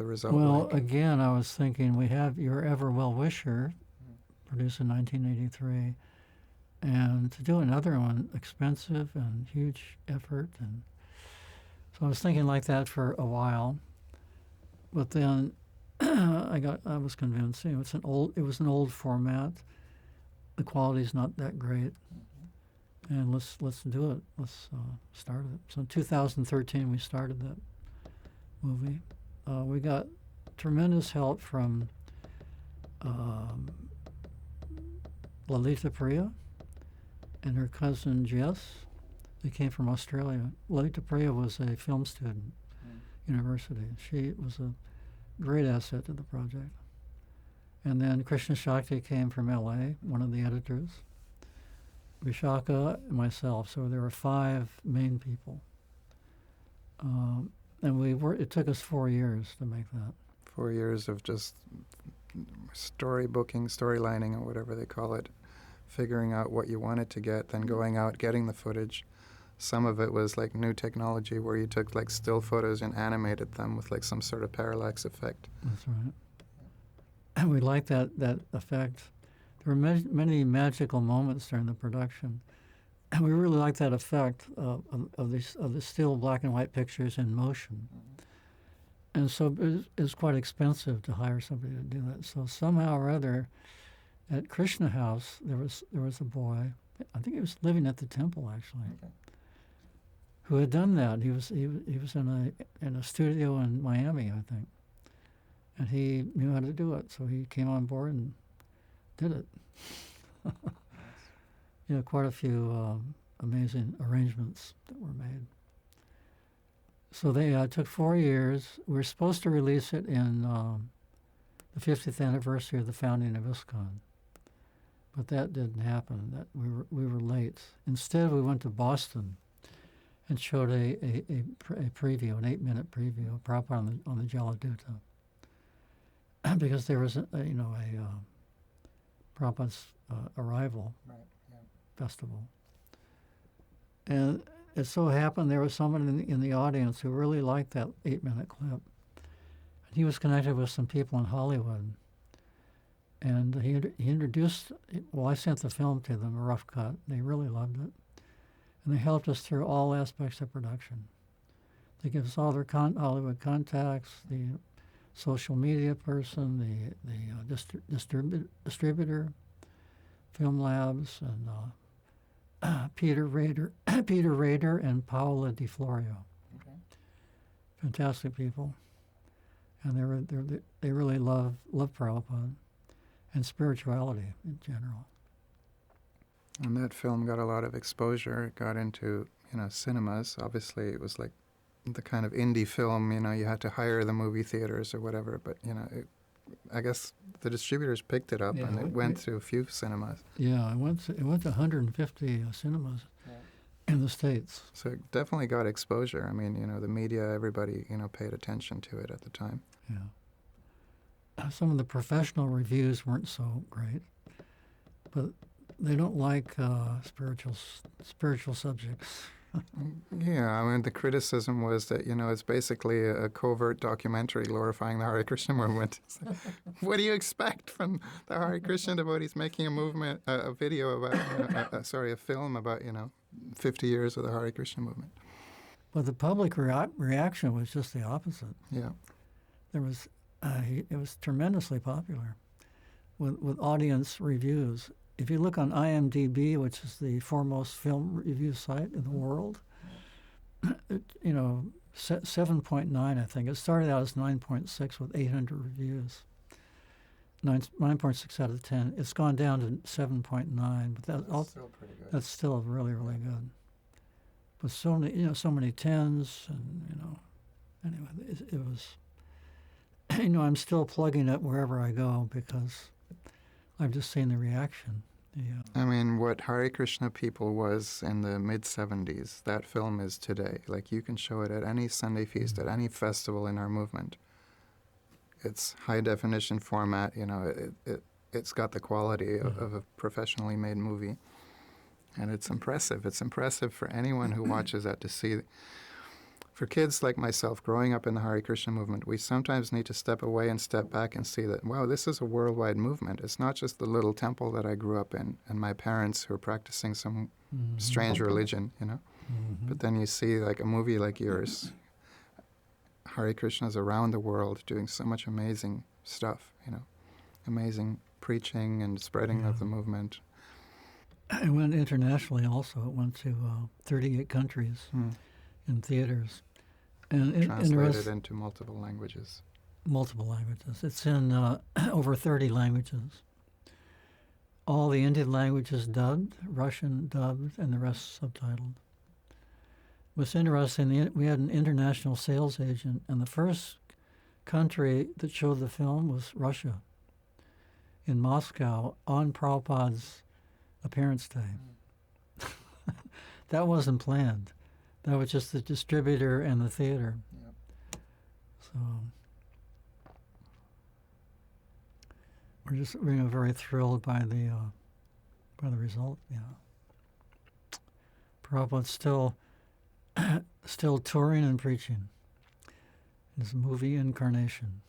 result Well, like? again, I was thinking we have Your Ever Well Wisher, produced in 1983, and to do another one, expensive and huge effort, and so I was thinking like that for a while. But then I was convinced. It was an old format. The quality's not that great, and let's do it. Let's start it. So in 2013 we started that movie. We got tremendous help from Lalita Priya and her cousin Jess. They came from Australia. Lalita Priya was a film student, university. She was a great asset to the project. And then Krishna Shakti came from LA, one of the editors. Vishakha, and myself. So there were 5 main people. And it took us 4 years to make that. 4 years of just storybooking, storylining, or whatever they call it, figuring out what you wanted to get, then going out, getting the footage. Some of it was like new technology where you took like still photos and animated them with like some sort of parallax effect. That's right. And we liked that effect. There were many magical moments during the production. And we really liked that effect of the still black and white pictures in motion. And so it was quite expensive to hire somebody to do that. So somehow or other, at Krishna House, there was a boy. I think he was living at the temple actually, who had done that. He was in a studio in Miami, I think, and he knew how to do it. So he came on board and did it. Quite a few amazing arrangements that were made. So they took 4 years. We were supposed to release it in the 50th anniversary of the founding of ISKCON, but that didn't happen. That we were late. Instead, we went to Boston and showed a preview, an 8-minute preview of Prabhupada on the Jaladuta, because there was Prabhupada's arrival festival. And it so happened there was someone in the audience who really liked that 8-minute clip. And he was connected with some people in Hollywood. And he introduced, I sent the film to them, a rough cut. They really loved it. And they helped us through all aspects of production. They gave us all their Hollywood contacts, the social media person, the distributor, film labs, and Peter Rader and Paola Di Florio. Okay. Fantastic people, and they really love Prabhupada and spirituality in general. And that film got a lot of exposure. It got into cinemas. Obviously, it was like the kind of indie film. You had to hire the movie theaters or whatever. But I guess the distributors picked it up, and it went to a few cinemas. Yeah, it went to 150 cinemas in the States. So it definitely got exposure. I mean, the media, everybody, paid attention to it at the time. Yeah. Some of the professional reviews weren't so great, but they don't like spiritual subjects. Yeah, I mean, the criticism was that, it's basically a covert documentary glorifying the Hare Krishna movement. What do you expect from the Hare Krishna devotees making a video about, a film about, 50 years of the Hare Krishna movement? But the public reaction was just the opposite. Yeah. It was tremendously popular with audience reviews. If you look on IMDb, which is the foremost film review site in the world, 7.9, I think. It started out as 9.6 with 800 reviews. 9.6 out of 10. It's gone down to 7.9, but that's still pretty good. That's still really, really good. But so many 10s, anyway, it was, I'm still plugging it wherever I go because I've just seen the reaction. Yeah. I mean, what Hare Krishna people was in the mid-'70s, that film is today. Like, you can show it at any Sunday feast, at any festival in our movement. It's high-definition format, it's got the quality of a professionally made movie. And it's impressive. It's impressive for anyone who watches that to see. For kids like myself, growing up in the Hare Krishna movement, we sometimes need to step away and step back and see that, wow, this is a worldwide movement. It's not just the little temple that I grew up in and my parents who are practicing some strange religion, But then you see like a movie like yours, Hare Krishnas around the world doing so much amazing stuff, amazing preaching and spreading of the movement. It went internationally also. It went to 38 countries in theaters. And translated into multiple languages. Multiple languages. It's in over 30 languages. All the Indian languages dubbed, Russian dubbed, and the rest subtitled. What's interesting, we had an international sales agent, and the first country that showed the film was Russia, in Moscow, on Prabhupada's appearance day. That wasn't planned. That was just the distributor and the theater. Yep. So we're just very thrilled by the result. Yeah. Prabhupada's still touring and preaching. His movie incarnation.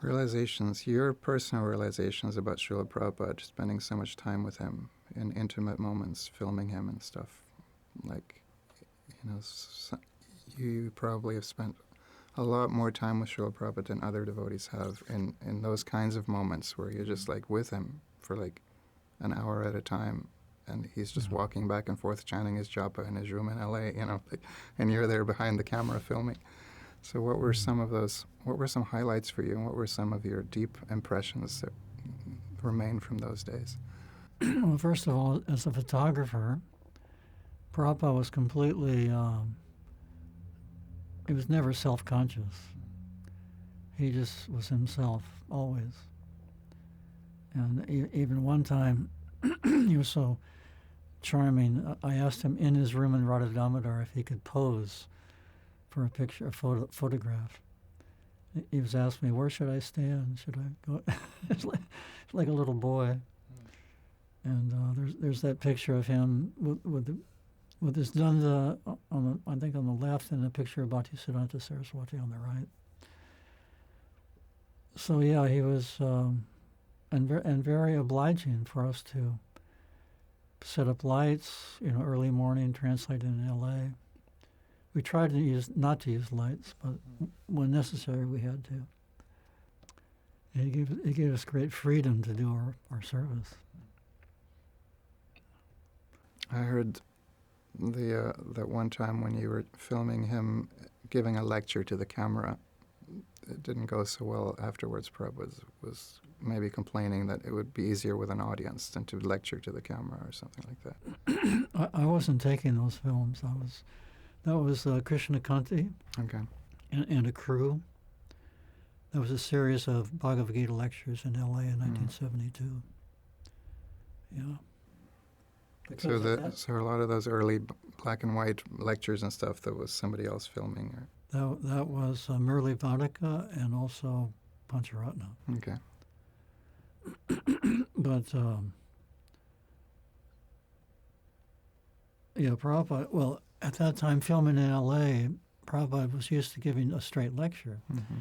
Realizations, your personal realizations about Srila Prabhupada, spending so much time with him in intimate moments, filming him and stuff. Like, you probably have spent a lot more time with Srila Prabhupada than other devotees have in those kinds of moments where you're just like with him for like an hour at a time, and he's just walking back and forth chanting his japa in his room in L.A., and you're there behind the camera filming. So what were some highlights for you, and what were some of your deep impressions that remain from those days? Well, first of all, as a photographer, Prabhupada was completely, he was never self-conscious. He just was himself, always. And even one time, he was so charming, I asked him in his room in Radha Damodar if he could pose for a picture, a photograph. He was asking me, where should I stand? Should I go? It's like a little boy. And there's that picture of him with his danda I think on the left, and a picture of Bhaktisiddhanta Saraswati on the right. So yeah, he was and very obliging for us to set up lights, early morning, translated in L.A. We tried to not to use lights, but when necessary, we had to. And he gave us great freedom to do our service. I heard that one time when you were filming him giving a lecture to the camera, it didn't go so well afterwards. Prabhupada was maybe complaining that it would be easier with an audience than to lecture to the camera or something like that. I wasn't taking those films. That was Krishna Kanti Okay. and a crew. That was a series of Bhagavad Gita lectures in L.A. in 1972. Yeah. So a lot of those early black and white lectures and stuff, that was somebody else filming? Or? That was Murli Vadaka and also Pancharatna. Okay. But, Prabhupada, well, at that time, filming in L.A., Prabhupada was used to giving a straight lecture. Mm-hmm.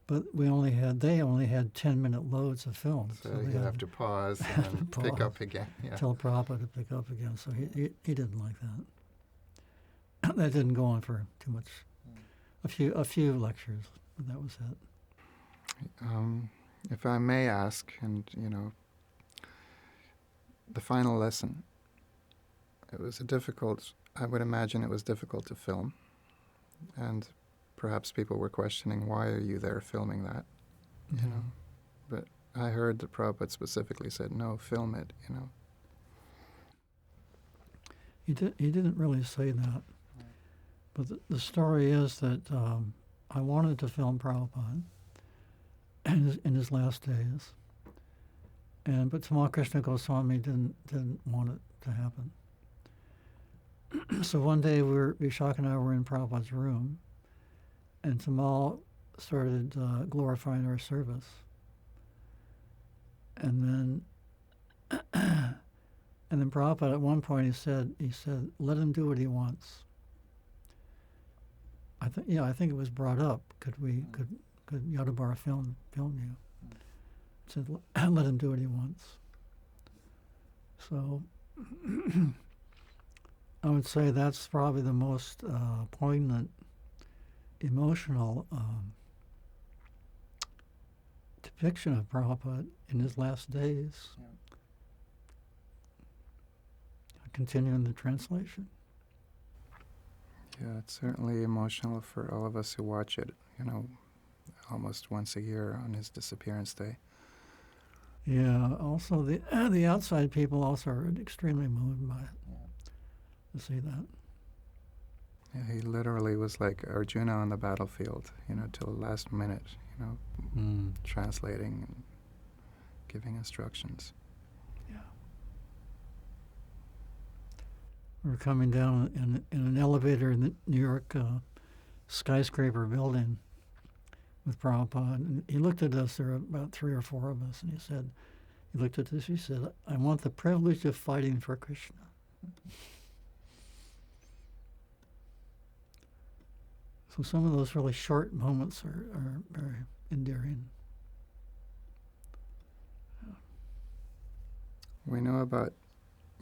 But they only had 10-minute loads of film. So you have to pause and pick up again. Yeah. Tell Prabhupada to pick up again. So he didn't like that. That didn't go on for too much. A few lectures, but that was it. If I may ask, and the final lesson, I would imagine it was difficult to film, and perhaps people were questioning, why are you there filming that? But I heard that Prabhupada specifically said, no, film it, He didn't really say that. But the story is that I wanted to film Prabhupada in his last days, but Tamal Krishna Goswami didn't want it to happen. So one day Vishakha and I were in Prabhupada's room, and Tamal started glorifying our service, and then Prabhupada at one point he said, let him do what he wants. I think it was brought up. Could Yadubara film you? He said, let him do what he wants. So I would say that's probably the most poignant, emotional depiction of Prabhupada in his last days. Yeah. Continuing the translation. Yeah, it's certainly emotional for all of us who watch it, almost once a year on his disappearance day. Yeah, also the outside people also are extremely moved by it, to see that. Yeah, he literally was like Arjuna on the battlefield, till the last minute, translating and giving instructions. We were coming down in an elevator in the New York skyscraper building with Prabhupada, and he looked at us. There were about 3 or 4 of us, and he looked at us. He said, "I want the privilege of fighting for Krishna." So some of those really short moments are very endearing. We know about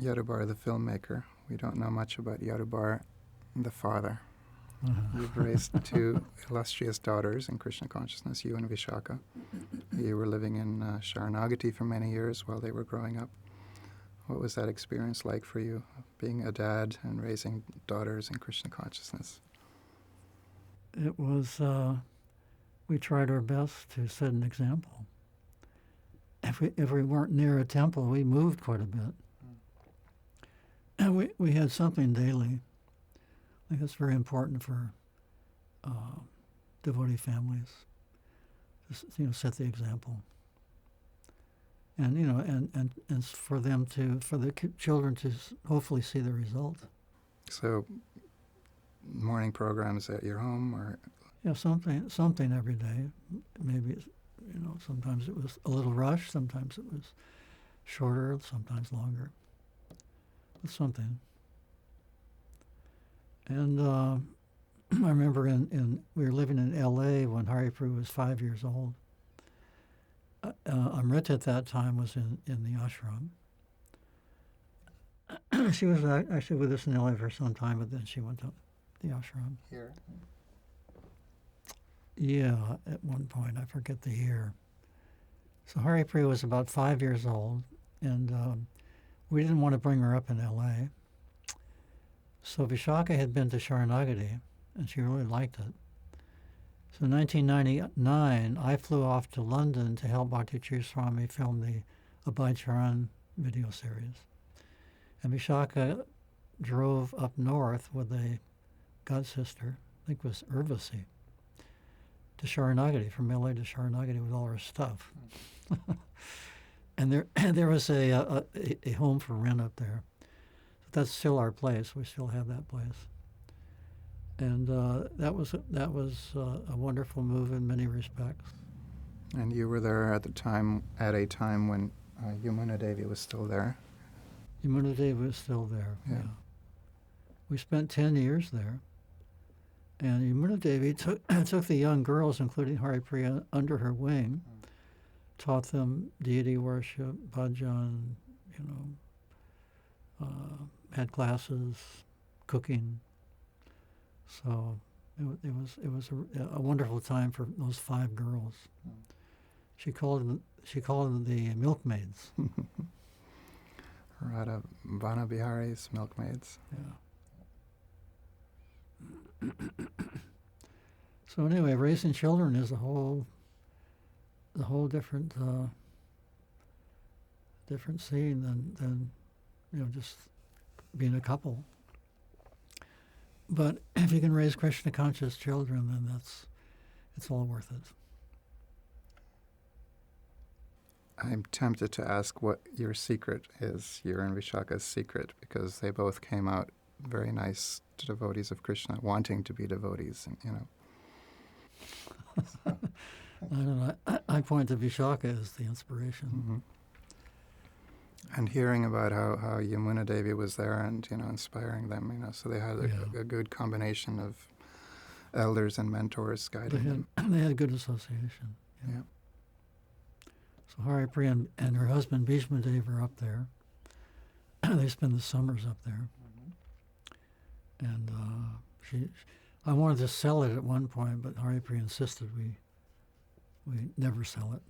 Yadubara, the filmmaker. We don't know much about Yadubara, the father. You've raised 2 illustrious daughters in Krishna consciousness, you and Vishakha. You were living in Sharanagati for many years while they were growing up. What was that experience like for you, being a dad and raising daughters in Krishna consciousness? It was, we tried our best to set an example. If we weren't near a temple, we moved quite a bit. And we had something daily. I think that's very important for devotee families. Just, set the example. And and for them for the children to hopefully see the result. So, morning programs at your home, or something every day. Maybe sometimes it was a little rush, sometimes it was shorter, sometimes longer. But something. And I remember we were living in L.A. when Hare Prabhu was 5 years old. Amrita at that time was in the ashram. She was actually with us in L.A. for some time, but then she went to the ashram. here? Yeah, at one point. I forget the year. So Hare Prabhu was about 5 years old, and we didn't want to bring her up in L.A. So Vishakha had been to Sharanagati, and she really liked it. So in 1999, I flew off to London to help Bhakti Chir Swami film the Abhay Charan video series. And Vishakha drove up north with a godsister, I think it was Urvasi, to Sharanagati, from LA to Sharanagati with all her stuff. And there was a home for rent up there. That's still our place. We still have that place. And that was a wonderful move in many respects. And you were there at a time when Yamuna Devi was still there. Yamuna Devi was still there. Yeah. We spent 10 years there. And Yamuna Devi took the young girls, including Hare Priya, under her wing, taught them deity worship, bhajan, had classes, cooking. So it was a wonderful time for those 5 girls. She called them the milkmaids. Radha Vanabihari's milkmaids. Yeah. So anyway, raising children is a whole different scene than just being a couple. But if you can raise Krishna conscious children, then it's all worth it. I'm tempted to ask what your secret is, your and Vishakha's secret, because they both came out very nice devotees of Krishna, wanting to be devotees, and, I don't know. I point to Vishakha as the inspiration. Mm-hmm. And hearing about how Yamuna Devi was there and, inspiring them, so they had a good combination of elders and mentors guiding them. They had good association. Yeah. So Hare Priya and her husband Bhishma Dev are up there. They spend the summers up there. And I wanted to sell it at one point, but Hare Priya insisted we never sell it.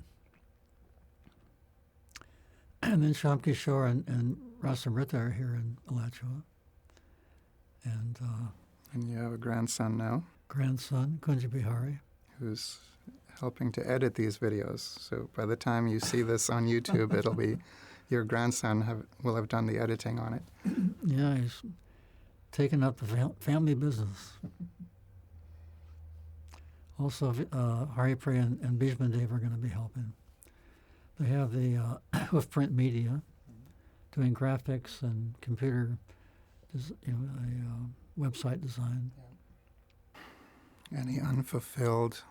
And then Shyam Kishore and Rasamrita are here in Alachua. And you have a grandson now grandson, Kunja Bihari. who's helping to edit these videos. So by the time you see this on YouTube, it'll be your grandson will have done the editing on it. Yeah, he's taken up the family business. Also, Hare Priya and Bhishma Dev are going to be helping. They have the Hoof Print Media doing graphics and computer, website design. Any unfulfilled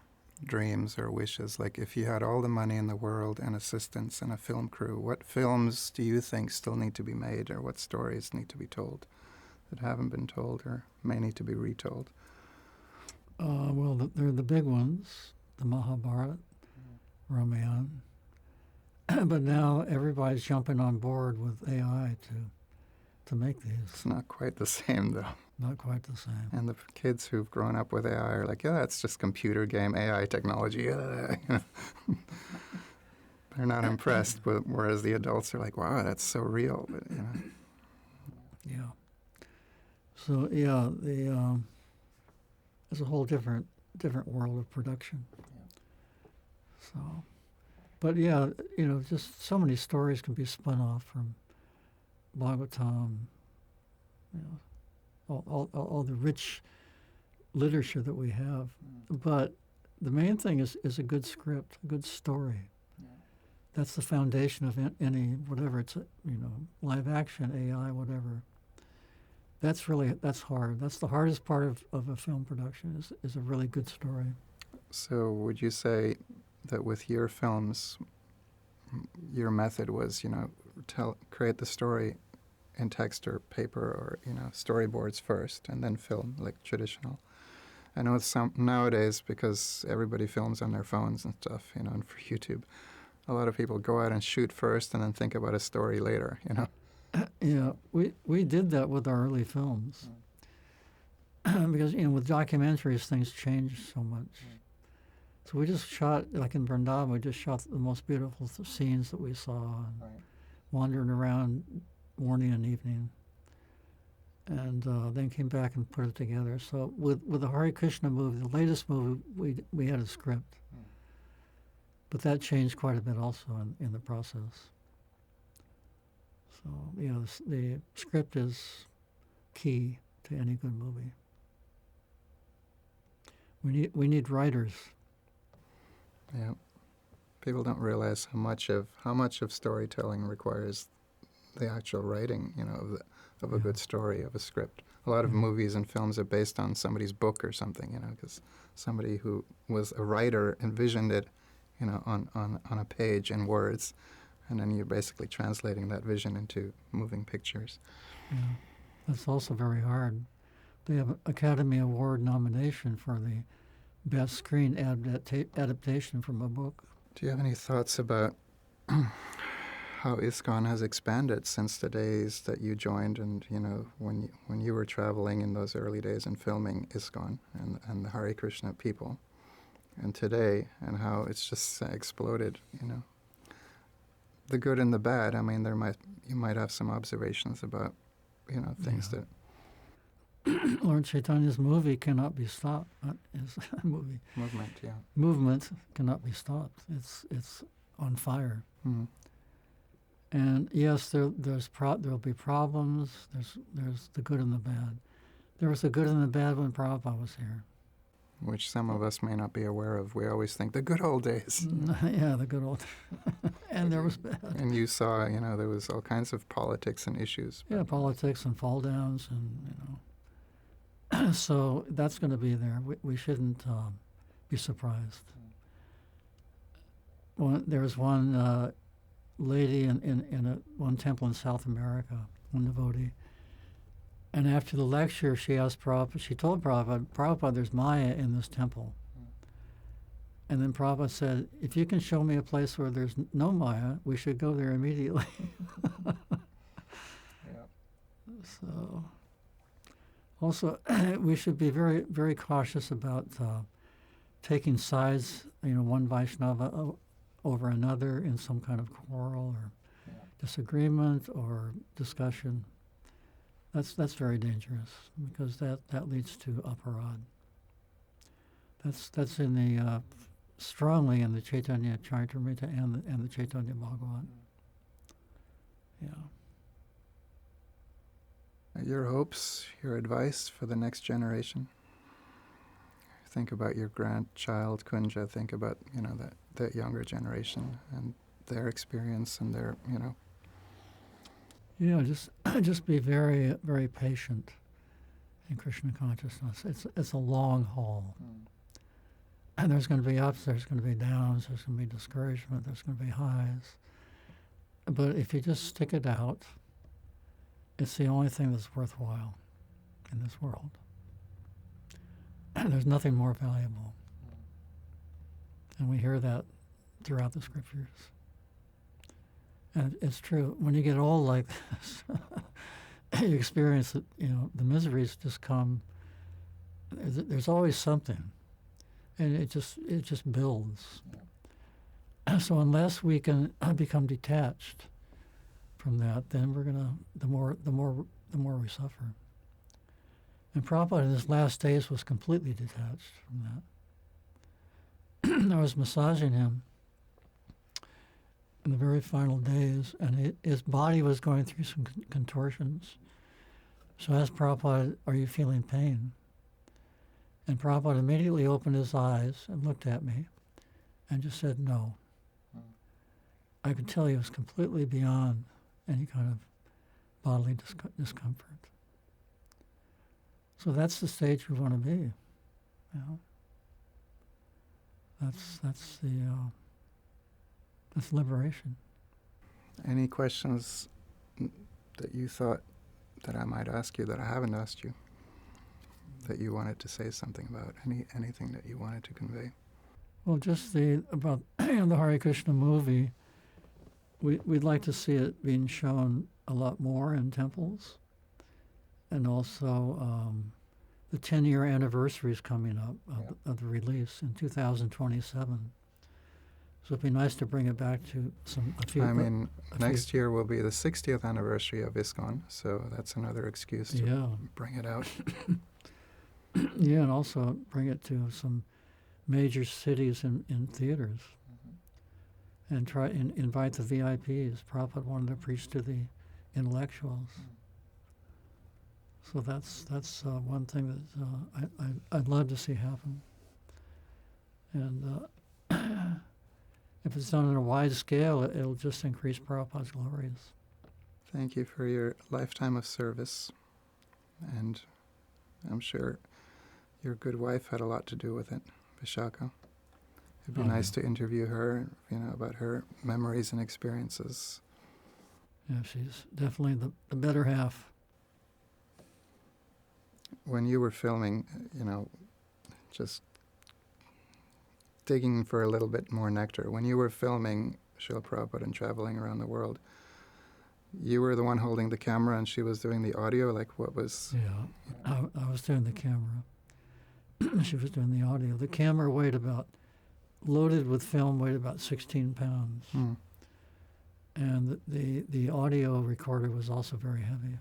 dreams or wishes? Like if you had all the money in the world and assistants and a film crew, what films do you think still need to be made, or what stories need to be told that haven't been told or may need to be retold? Well, they're the big ones, the Mahabharata, Ramayana. But now everybody's jumping on board with AI to make these. It's not quite the same, though. Not quite the same. And the kids who've grown up with AI are like, yeah, it's just computer game AI technology. They're not impressed, but whereas the adults are like, wow, that's so real. But, Yeah. So yeah, it's a whole different world of production. So, but yeah, just so many stories can be spun off from Bhagavatam. All the rich literature that we have. But the main thing is a good script, a good story. That's the foundation of any, whatever it's, live action, AI, whatever. That's hard. That's the hardest part of a film production is a really good story. So would you say that with your films, your method was, create the story in text or paper or, storyboards first and then film, like traditional? I know nowadays, because everybody films on their phones and stuff, and for YouTube, a lot of people go out and shoot first and then think about a story later, Yeah, we did that with our early films. Because, with documentaries, things change so much. So we just shot, like in Vrindavan, we just shot the most beautiful scenes that we saw, and wandering around morning and evening, and then came back and put it together. So with the Hare Krishna movie, the latest movie, we had a script, but that changed quite a bit also in the process. So the script is key to any good movie. We need writers. Yeah, people don't realize how much of storytelling requires the actual writing, of a good story, of a script. A lot of movies and films are based on somebody's book or something, because somebody who was a writer envisioned it, on a page in words, and then you're basically translating that vision into moving pictures. Yeah, that's also very hard. They have an Academy Award nomination for the best screen adaptation from a book. Do you have any thoughts about how ISKCON has expanded since the days that you joined, and when you were traveling in those early days and filming ISKCON and the Hare Krishna people, and today, and how it's just exploded, the good and the bad? I mean, you might have some observations about things that Lord Chaitanya's movie cannot be stopped. His movement cannot be stopped. It's on fire. Mm. And yes, there'll be problems. There's the good and the bad. There was the good and the bad when Prabhupada was here. which some of us may not be aware of. We always think the good old days. Yeah, the good old. And there was bad. And you saw, there was all kinds of politics and issues. Yeah, politics and fall downs and, so that's going to be there. We shouldn't be surprised. There was one lady in one temple in South America, one devotee, and after the lecture, she asked Prabhupada, she told Prabhupada, there's Maya in this temple. And then Prabhupada said, if you can show me a place where there's no Maya, we should go there immediately. So, also, we should be very, very cautious about taking sides, one Vaishnava over another in some kind of quarrel or disagreement or discussion. That's very dangerous because that leads to aparad. That's in the strongly in the Chaitanya Charitamrita and the Chaitanya Bhagavat. Yeah. Your hopes, your advice for the next generation? Think about your grandchild Kunja. Think about that younger generation and their experience and their Yeah, just be very, very patient in Krishna consciousness. It's a long haul. And there's going to be ups, there's going to be downs, there's going to be discouragement, there's going to be highs. But if you just stick it out, it's the only thing that's worthwhile in this world. There's nothing more valuable. And we hear that throughout the scriptures. And it's true. When you get old like this, you experience that, the miseries just come. There's always something. And it just builds. So unless we can become detached from that, then we're gonna the more we suffer. And Prabhupada in his last days was completely detached from that. I was massaging him in the very final days, and his body was going through some contortions. So I asked Prabhupada, "Are you feeling pain?" And Prabhupada immediately opened his eyes and looked at me and just said, "No." I could tell he was completely beyond any kind of bodily discomfort. So that's the stage we want to be. That's liberation. Any questions that you thought that I might ask you that I haven't asked you, that you wanted to say something about? Anything that you wanted to convey? Well, just about the Hare Krishna movie. We'd like to see it being shown a lot more in temples, and also the 10-year anniversary is coming up of the release in 2027. So it'd be nice to bring it back to a few. Next year will be the 60th anniversary of ISKCON, so that's another excuse to bring it out. Yeah, and also bring it to some major cities in theaters. And try and invite the VIPs. Prabhupada wanted to preach to the intellectuals. So that's one thing that I'd love to see happen. And if it's done on a wide scale, it'll just increase Prabhupada's glories. Thank you for your lifetime of service. And I'm sure your good wife had a lot to do with it, Vishakha. It'd be nice to interview her, about her memories and experiences. Yeah, she's definitely the better half. When you were filming, just digging for a little bit more nectar, when you were filming Srila Prabhupada and traveling around the world, you were the one holding the camera and she was doing the audio? What was... Yeah, I was doing the camera. She was doing the audio. The camera loaded with film, weighed about 16 pounds. And the audio recorder was also very heavy.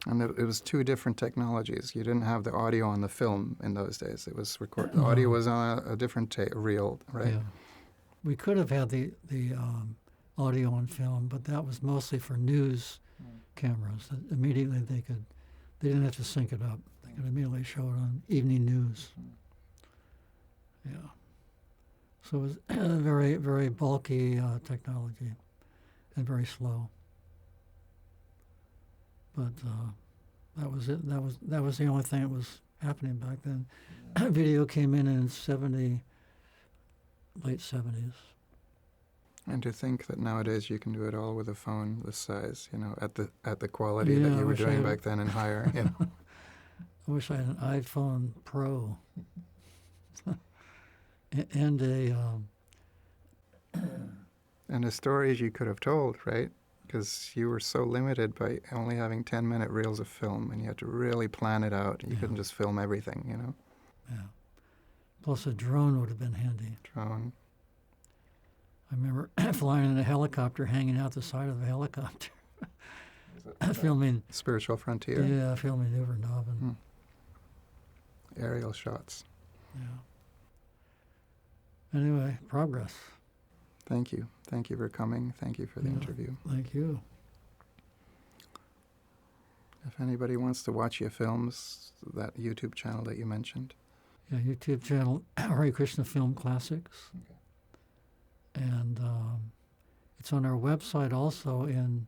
And it was two different technologies. You didn't have the audio on the film in those days. It was recorded. The audio was on a different reel, right? Yeah. We could have had the audio on film, but that was mostly for news cameras. Immediately they didn't have to sync it up. They could immediately show it on evening news. Yeah. So it was very, very bulky technology and very slow. But that was it. That was the only thing that was happening back then. Video came in 70, late 70s. And to think that nowadays you can do it all with a phone this size, at the quality Yeah, that I you were wish I doing had- back then and higher. I wish I had an iPhone Pro and a And the stories you could have told, right? Because you were so limited by only having 10-minute reels of film, and you had to really plan it out. You Yeah. couldn't just film everything, yeah. Plus a drone would have been handy. Drone. I remember flying in a helicopter, hanging out the side of the helicopter, filming. Spiritual frontier. Yeah, filming over Nobbin. Hmm. Aerial shots. Yeah. Anyway, progress. Thank you. Thank you for coming. Thank you for the Yeah. interview. Thank you. If anybody wants to watch your films, that YouTube channel that you mentioned. Yeah, YouTube channel Hare Krishna Film Classics. Okay. And it's on our website also in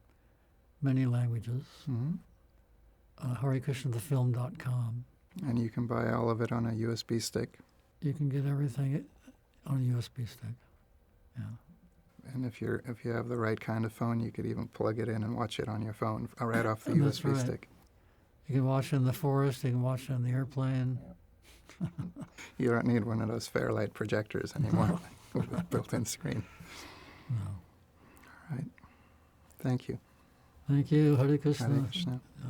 many languages. Hmm. HareKrishnathefilm.com. And you can buy all of it on a USB stick. You can get everything on a USB stick. Yeah. And if you have the right kind of phone, you could even plug it in and watch it on your phone right off the That's USB right. stick. You can watch it in the forest. You can watch it on the airplane. You don't need one of those Fairlight projectors anymore with a built-in screen. No. All right. Thank you. Thank you, Hare Krishna. Hare Krishna. Oh,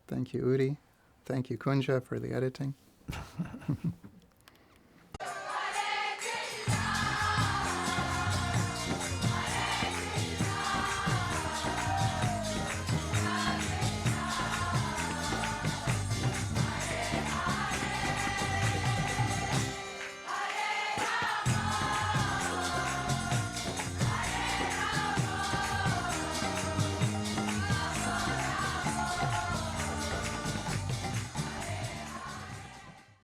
Thank you, Udi. Thank you, Kunja, for the editing. yeah.